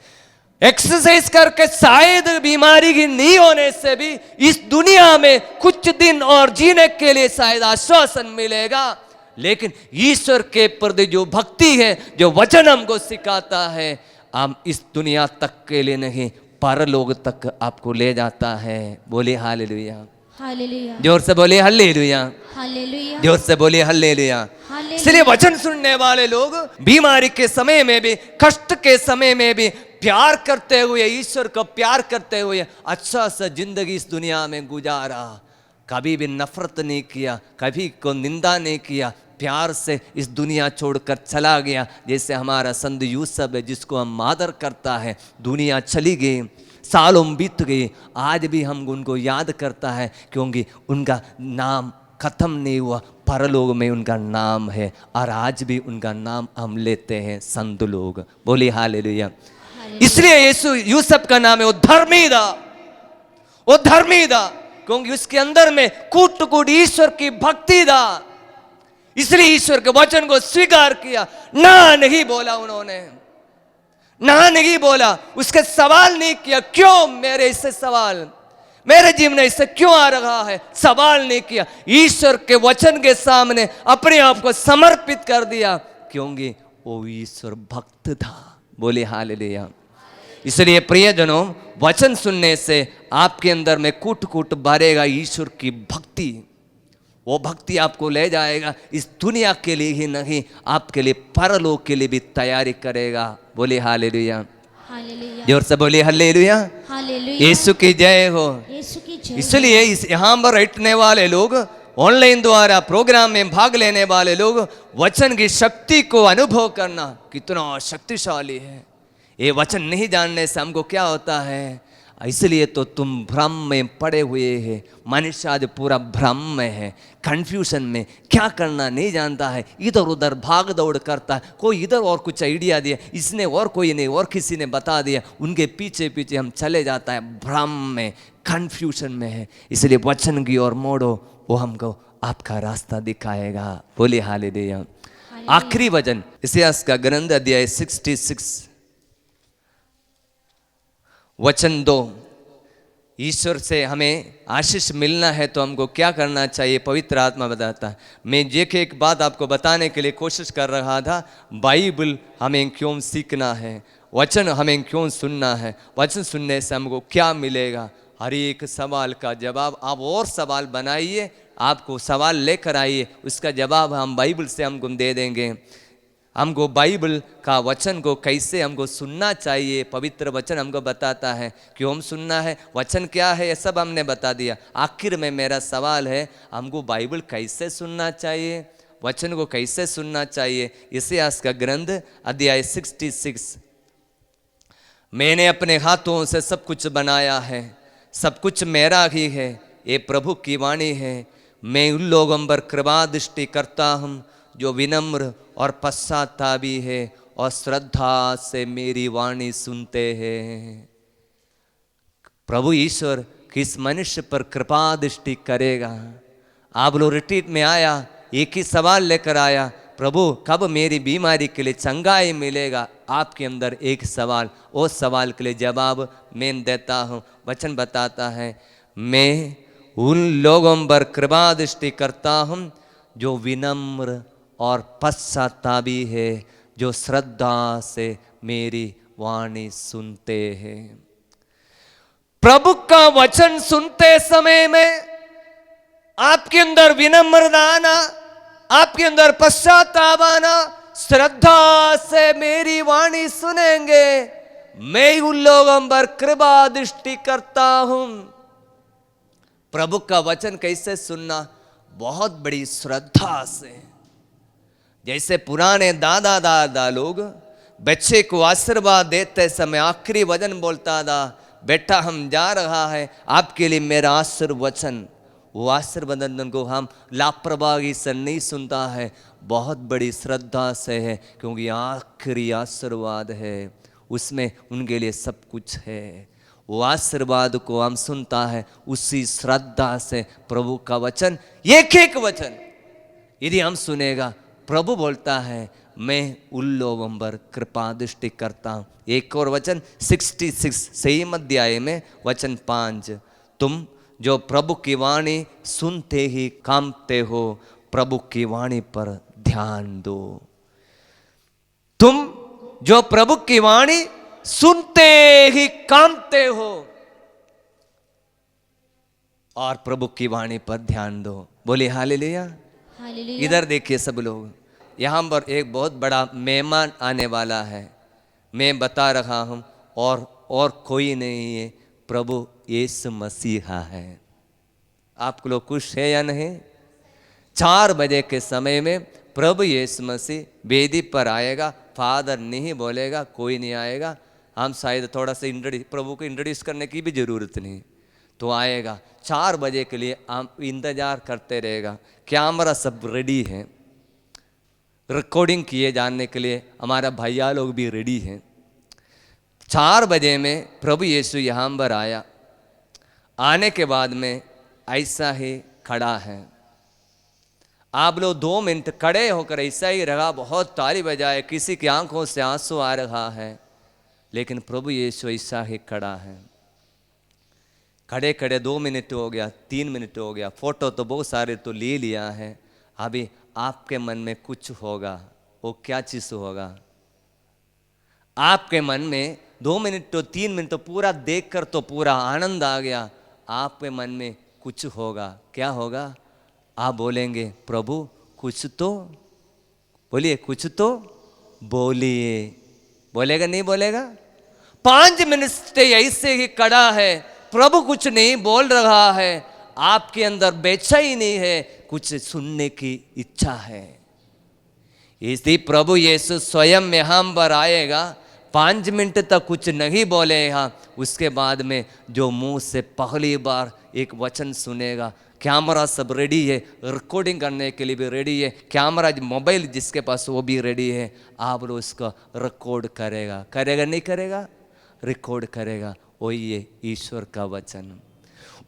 एक्सरसाइज करके शायद बीमारी की नहीं होने से भी इस दुनिया में कुछ दिन और जीने के लिए शायद आश्वासन मिलेगा, लेकिन ईश्वर के प्रति जो भक्ति है, जो वचन हमको सिखाता है, हम इस दुनिया तक के लिए नहीं परलोक तक आपको ले जाता है। बोले हालेलुया, हालेलुया, जोर से बोले हालेलुया, हालेलुया, जोर से बोले हालेलुया। इसलिए वचन सुनने वाले लोग बीमारी के समय में भी, कष्ट के समय में भी प्यार करते हुए, ईश्वर को प्यार करते हुए अच्छा सा जिंदगी इस दुनिया में गुजारा। कभी भी नफरत नहीं किया, कभी को निंदा नहीं किया, प्यार से इस दुनिया छोड़कर चला गया। जैसे हमारा संत यूसुफ है, जिसको हम आदर करता है, दुनिया चली गई, सालों बीत गई, आज भी हम उनको याद करता है, क्योंकि उनका नाम खत्म नहीं हुआ, परलोक में उनका नाम है, और आज भी उनका नाम हम लेते हैं संत लोग। बोली हालेलुया। इसलिए यीशु यूसुफ का नाम है वो धर्मी था, वो धर्मी था, क्योंकि उसके अंदर में कूट कूट ईश्वर की भक्ति था। इसलिए ईश्वर के वचन को स्वीकार किया, ना नहीं बोला उन्होंने, ना नहीं बोला, उसके सवाल नहीं किया, क्यों मेरे इससे सवाल, मेरे जीवन में इससे क्यों आ रहा है, सवाल नहीं किया। ईश्वर के वचन के सामने अपने आप को समर्पित कर दिया, क्योंकि वो ईश्वर भक्त था। बोले हालेलुया। इसलिए प्रियजनों, वचन सुनने से आपके अंदर में कूट कूट भरेगा ईश्वर की भक्ति। वो भक्ति आपको ले जाएगा इस दुनिया के लिए ही नहीं, आपके लिए परलोक के लिए भी तैयारी करेगा। बोले हालेलुया, हालेलुया, जोर से बोले हालेलुया, हालेलुया, यीशु की जय हो। यीशु की जय। इसलिए यहाँ पर बैठने वाले लोग, ऑनलाइन द्वारा प्रोग्राम में भाग लेने वाले लोग, वचन की शक्ति को अनुभव करना कितना शक्तिशाली है। ये वचन नहीं जानने से हमको क्या होता है, इसलिए तो तुम भ्रम में पड़े हुए हैं। मनुष्य आज पूरा भ्रम में है, कंफ्यूजन में, क्या करना नहीं जानता है, इधर उधर भाग दौड़ करता है। कोई इधर और कुछ आइडिया दिया, इसने और कोई नहीं और किसी ने बता दिया, उनके पीछे पीछे हम चले जाता है, भ्रम में, कंफ्यूजन में है। इसलिए वचन की ओर मोड़ो, वो हमको आपका रास्ता दिखाएगा। बोले हालेलुया। आखिरी वचन इतिहास का ग्रंथ अध्याय 66 वचन 2। ईश्वर से हमें आशीष मिलना है तो हमको क्या करना चाहिए, पवित्र आत्मा बताता है। मैं एक बात आपको बताने के लिए कोशिश कर रहा था। बाइबल हमें क्यों सीखना है, वचन हमें क्यों सुनना है, वचन सुनने से हमको क्या मिलेगा। हर एक सवाल का जवाब आप और सवाल बनाइए, आपको सवाल लेकर आइए, उसका जवाब हम बाइबल से हमको दे देंगे। हमको बाइबल का वचन को कैसे हमको सुनना चाहिए, पवित्र वचन हमको बताता है क्यों सुनना है, वचन क्या है, ये सब हमने बता दिया। आखिर में मेरा सवाल है, हमको बाइबल कैसे सुनना चाहिए, वचन को कैसे सुनना चाहिए। इतिहास का ग्रंथ अध्याय 66। मैंने अपने हाथों से सब कुछ बनाया है, सब कुछ मेरा ही है, ये प्रभु की वाणी है। मैं उन लोगों पर कृपा दृष्टि करता हूँ जो विनम्र और पश्चातापी है और श्रद्धा से मेरी वाणी सुनते हैं। प्रभु ईश्वर किस मनुष्य पर कृपा दृष्टि करेगा। आप लोग रिट्रीट में आया, एक ही सवाल लेकर आया, प्रभु कब मेरी बीमारी के लिए चंगाई मिलेगा। आपके अंदर एक सवाल, उस सवाल के लिए जवाब मैं देता हूँ। वचन बताता है, मैं उन लोगों पर कृपा दृष्टि करता हूँ जो विनम्र और पश्चातापी है, जो श्रद्धा से मेरी वाणी सुनते हैं। प्रभु का वचन सुनते समय में आपके अंदर विनम्रता आना, आपके अंदर पश्चाताप आना, श्रद्धा से मेरी वाणी सुनेंगे। मैं उन लोगों पर कृपा दृष्टि करता हूं। प्रभु का वचन कैसे सुनना, बहुत बड़ी श्रद्धा से। जैसे पुराने दादा दादा लोग बच्चे को आशीर्वाद देते समय आखिरी वचन बोलता था, बेटा हम जा रहा है, आपके लिए मेरा आशीर्वचन। वो आशीर्वचन को हम लापरवाही से नहीं सुनता है, बहुत बड़ी श्रद्धा से है, क्योंकि आखिरी आशीर्वाद है, उसमें उनके लिए सब कुछ है। वो आशीर्वाद को हम सुनता है उसी श्रद्धा से। प्रभु का वचन, एक एक वचन यदि हम सुनेगा, प्रभु बोलता है मैं उन लोगों पर कृपा दृष्टि करता हूँ। एक और वचन 66 सेम अध्याय में वचन 5, तुम जो प्रभु की वाणी सुनते ही कांपते हो, प्रभु की वाणी पर ध्यान दो। तुम जो प्रभु की वाणी सुनते ही कांपते हो और प्रभु की वाणी पर ध्यान दो। बोले हालेलुया। हालेलुया। इधर देखिए सब लोग, यहाँ पर एक बहुत बड़ा मेहमान आने वाला है। मैं बता रहा हूँ और कोई नहीं है, प्रभु यीशु मसीहा है। आप लोग खुश है या नहीं? 4 बजे के समय में प्रभु यीशु मसीह वेदी पर आएगा। फादर नहीं बोलेगा, कोई नहीं आएगा। हम शायद थोड़ा सा प्रभु को इंट्रोड्यूस करने की भी ज़रूरत नहीं, तो आएगा। 4 बजे के लिए हम इंतज़ार करते रहेगा। कैमरा सब रेडी है, रिकॉर्डिंग किए जाने के लिए हमारा भैया लोग भी रेडी हैं। 4 बजे में प्रभु यीशु यहाँ पर आया। आने के बाद में ऐसा ही खड़ा है। आप लोग 2 मिनट खड़े होकर ऐसा ही रहा, बहुत ताली बजाए, किसी की आंखों से आंसू आ रहा है, लेकिन प्रभु यीशु ऐसा ही खड़ा है। खड़े खड़े 2 मिनट हो गया, 3 मिनट हो गया, फोटो तो बहुत सारे तो ले लिया है। अभी आपके मन में कुछ होगा, वो क्या चीज़ होगा? आपके मन में 2 मिनट तो 3 मिनट तो पूरा देखकर तो पूरा आनंद आ गया। आपके मन में कुछ होगा, क्या होगा? आप बोलेंगे, प्रभु कुछ तो बोलिए, कुछ तो बोलिए। बोलेगा नहीं बोलेगा? 5 मिनट से ऐसे ही खड़ा है, प्रभु कुछ नहीं बोल रहा है। आपके अंदर बेचैनी है, कुछ सुनने की इच्छा है। इसलिए प्रभु यीशु स्वयं यहाँ पर आएगा। 5 मिनट तक कुछ नहीं बोले यहाँ, उसके बाद में जो मुंह से पहली बार एक वचन सुनेगा, कैमरा सब रेडी है, रिकॉर्डिंग करने के लिए भी रेडी है, कैमरा मोबाइल जिसके पास वो भी रेडी है, आप लोग उसको रिकॉर्ड करेगा, करेगा नहीं करेगा, रिकॉर्ड करेगा। वही है ईश्वर का वचन।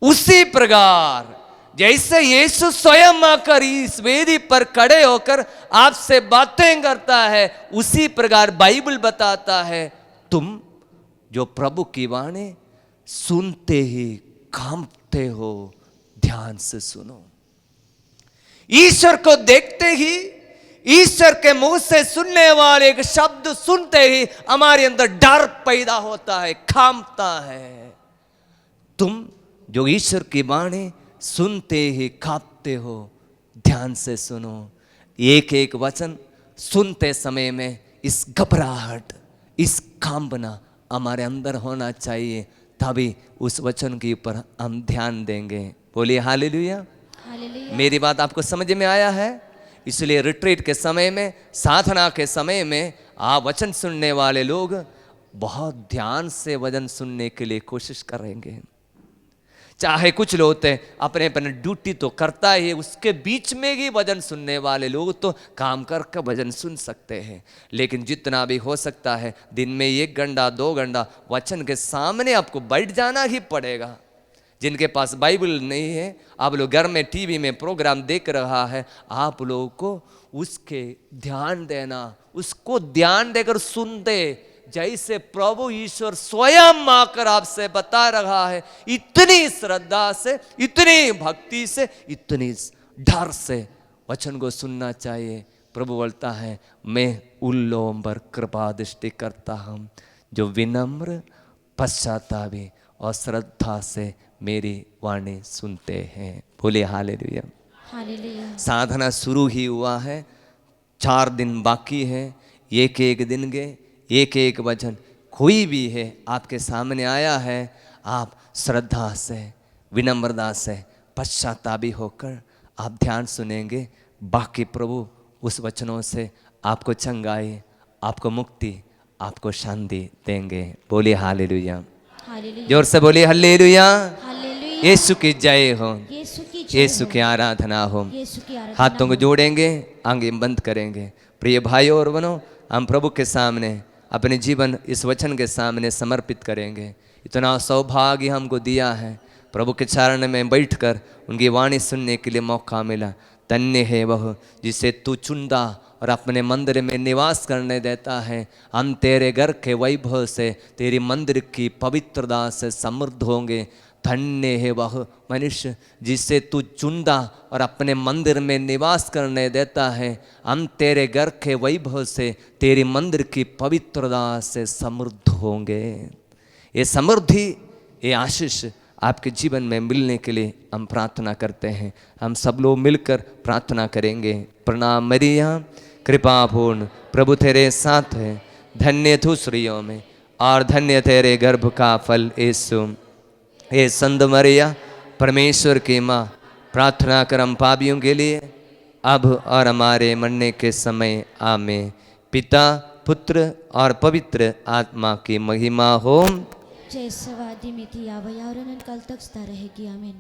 उसी प्रकार जैसे यीशु स्वयं आकर इस वेदी पर खड़े होकर आपसे बातें करता है, उसी प्रकार बाइबल बताता है तुम जो प्रभु की वाणी सुनते ही कांपते हो, ध्यान से सुनो। ईश्वर को देखते ही, ईश्वर के मुंह से सुनने वाले एक शब्द सुनते ही हमारे अंदर डर पैदा होता है, कांपता है। तुम जो ईश्वर की वाणी सुनते ही कांपते हो, ध्यान से सुनो। एक एक वचन सुनते समय में इस घबराहट, इस कांपना हमारे अंदर होना चाहिए, तभी उस वचन के ऊपर हम ध्यान देंगे। बोलिए हालेलुया। हालेलुया। मेरी बात आपको समझ में आया है? इसलिए रिट्रीट के समय में, साधना के समय में आप वचन सुनने वाले लोग बहुत ध्यान से वचन सुनने के लिए कोशिश करेंगे। चाहे कुछ लोग होते हैं अपने अपने ड्यूटी तो करता ही है, उसके बीच में ही भजन सुनने वाले लोग तो काम करके भजन सुन सकते हैं, लेकिन जितना भी हो सकता है दिन में 1 घंटा 2 घंटा वचन के सामने आपको बैठ जाना ही पड़ेगा। जिनके पास बाइबल नहीं है, आप लोग घर में टीवी में प्रोग्राम देख रहा है, आप लोगों को उसके ध्यान देना, उसको ध्यान देकर सुनते, जैसे प्रभु ईश्वर स्वयं आकर आपसे बता रहा है, इतनी श्रद्धा से, इतनी भक्ति से, इतनी डर से वचन को सुनना चाहिए। प्रभु बोलता है मैं उन लोगों पर कृपा दृष्टि करता हूँ जो विनम्र, पश्चातापी और श्रद्धा से मेरी वाणी सुनते हैं। बोले हालेलुया। हालेलुया। साधना शुरू ही हुआ है, 4 दिन बाकी है, एक एक दिन के एक एक वचन कोई भी है आपके सामने आया है, आप श्रद्धा से, विनम्रता से, पश्चातापी होकर आप ध्यान सुनेंगे। बाकी प्रभु उस वचनों से आपको चंगाई, आपको मुक्ति, आपको शांति देंगे। बोलिए हालेलुया। हालेलुया। जोर से बोलिए हालेलुया। हालेलुया। यीशु की जय हो, यीशु की जय यीशु हो। की आराधना हो। यीशु की आराधना हाथों को हो। जोड़ेंगे, आंखें बंद करेंगे। प्रिय भाइयों और बहनों, हम प्रभु के सामने अपने जीवन इस वचन के सामने समर्पित करेंगे। इतना सौभाग्य हमको दिया है, प्रभु के चरण में बैठकर उनकी वाणी सुनने के लिए मौका मिला। धन्य है वह जिसे तू चुनता और अपने मंदिर में निवास करने देता है। हम तेरे घर के वैभव से, तेरी मंदिर की पवित्रता से समृद्ध होंगे। धन्य है वह मनुष्य जिसे तू चुनता और अपने मंदिर में निवास करने देता है। हम तेरे घर के वैभव से, तेरी मंदिर की पवित्रता से समृद्ध होंगे। ये समृद्धि, ये आशीष आपके जीवन में मिलने के लिए हम प्रार्थना करते हैं। हम सब लोग मिलकर प्रार्थना करेंगे। प्रणाम मरिया, कृपापूर्ण प्रभु तेरे साथ है, धन्य तू स्त्रियों में और धन्य तेरे गर्भ का फल यीशु। हे संत मरिया, परमेश्वर की माँ, प्रार्थना कर हम पापियों के लिए, अब और हमारे मरने के समय आमीन। पिता, पुत्र और पवित्र आत्मा की महिमा हो। जैसे वादी में थी आवा और कल तक रहेगी। आमीन।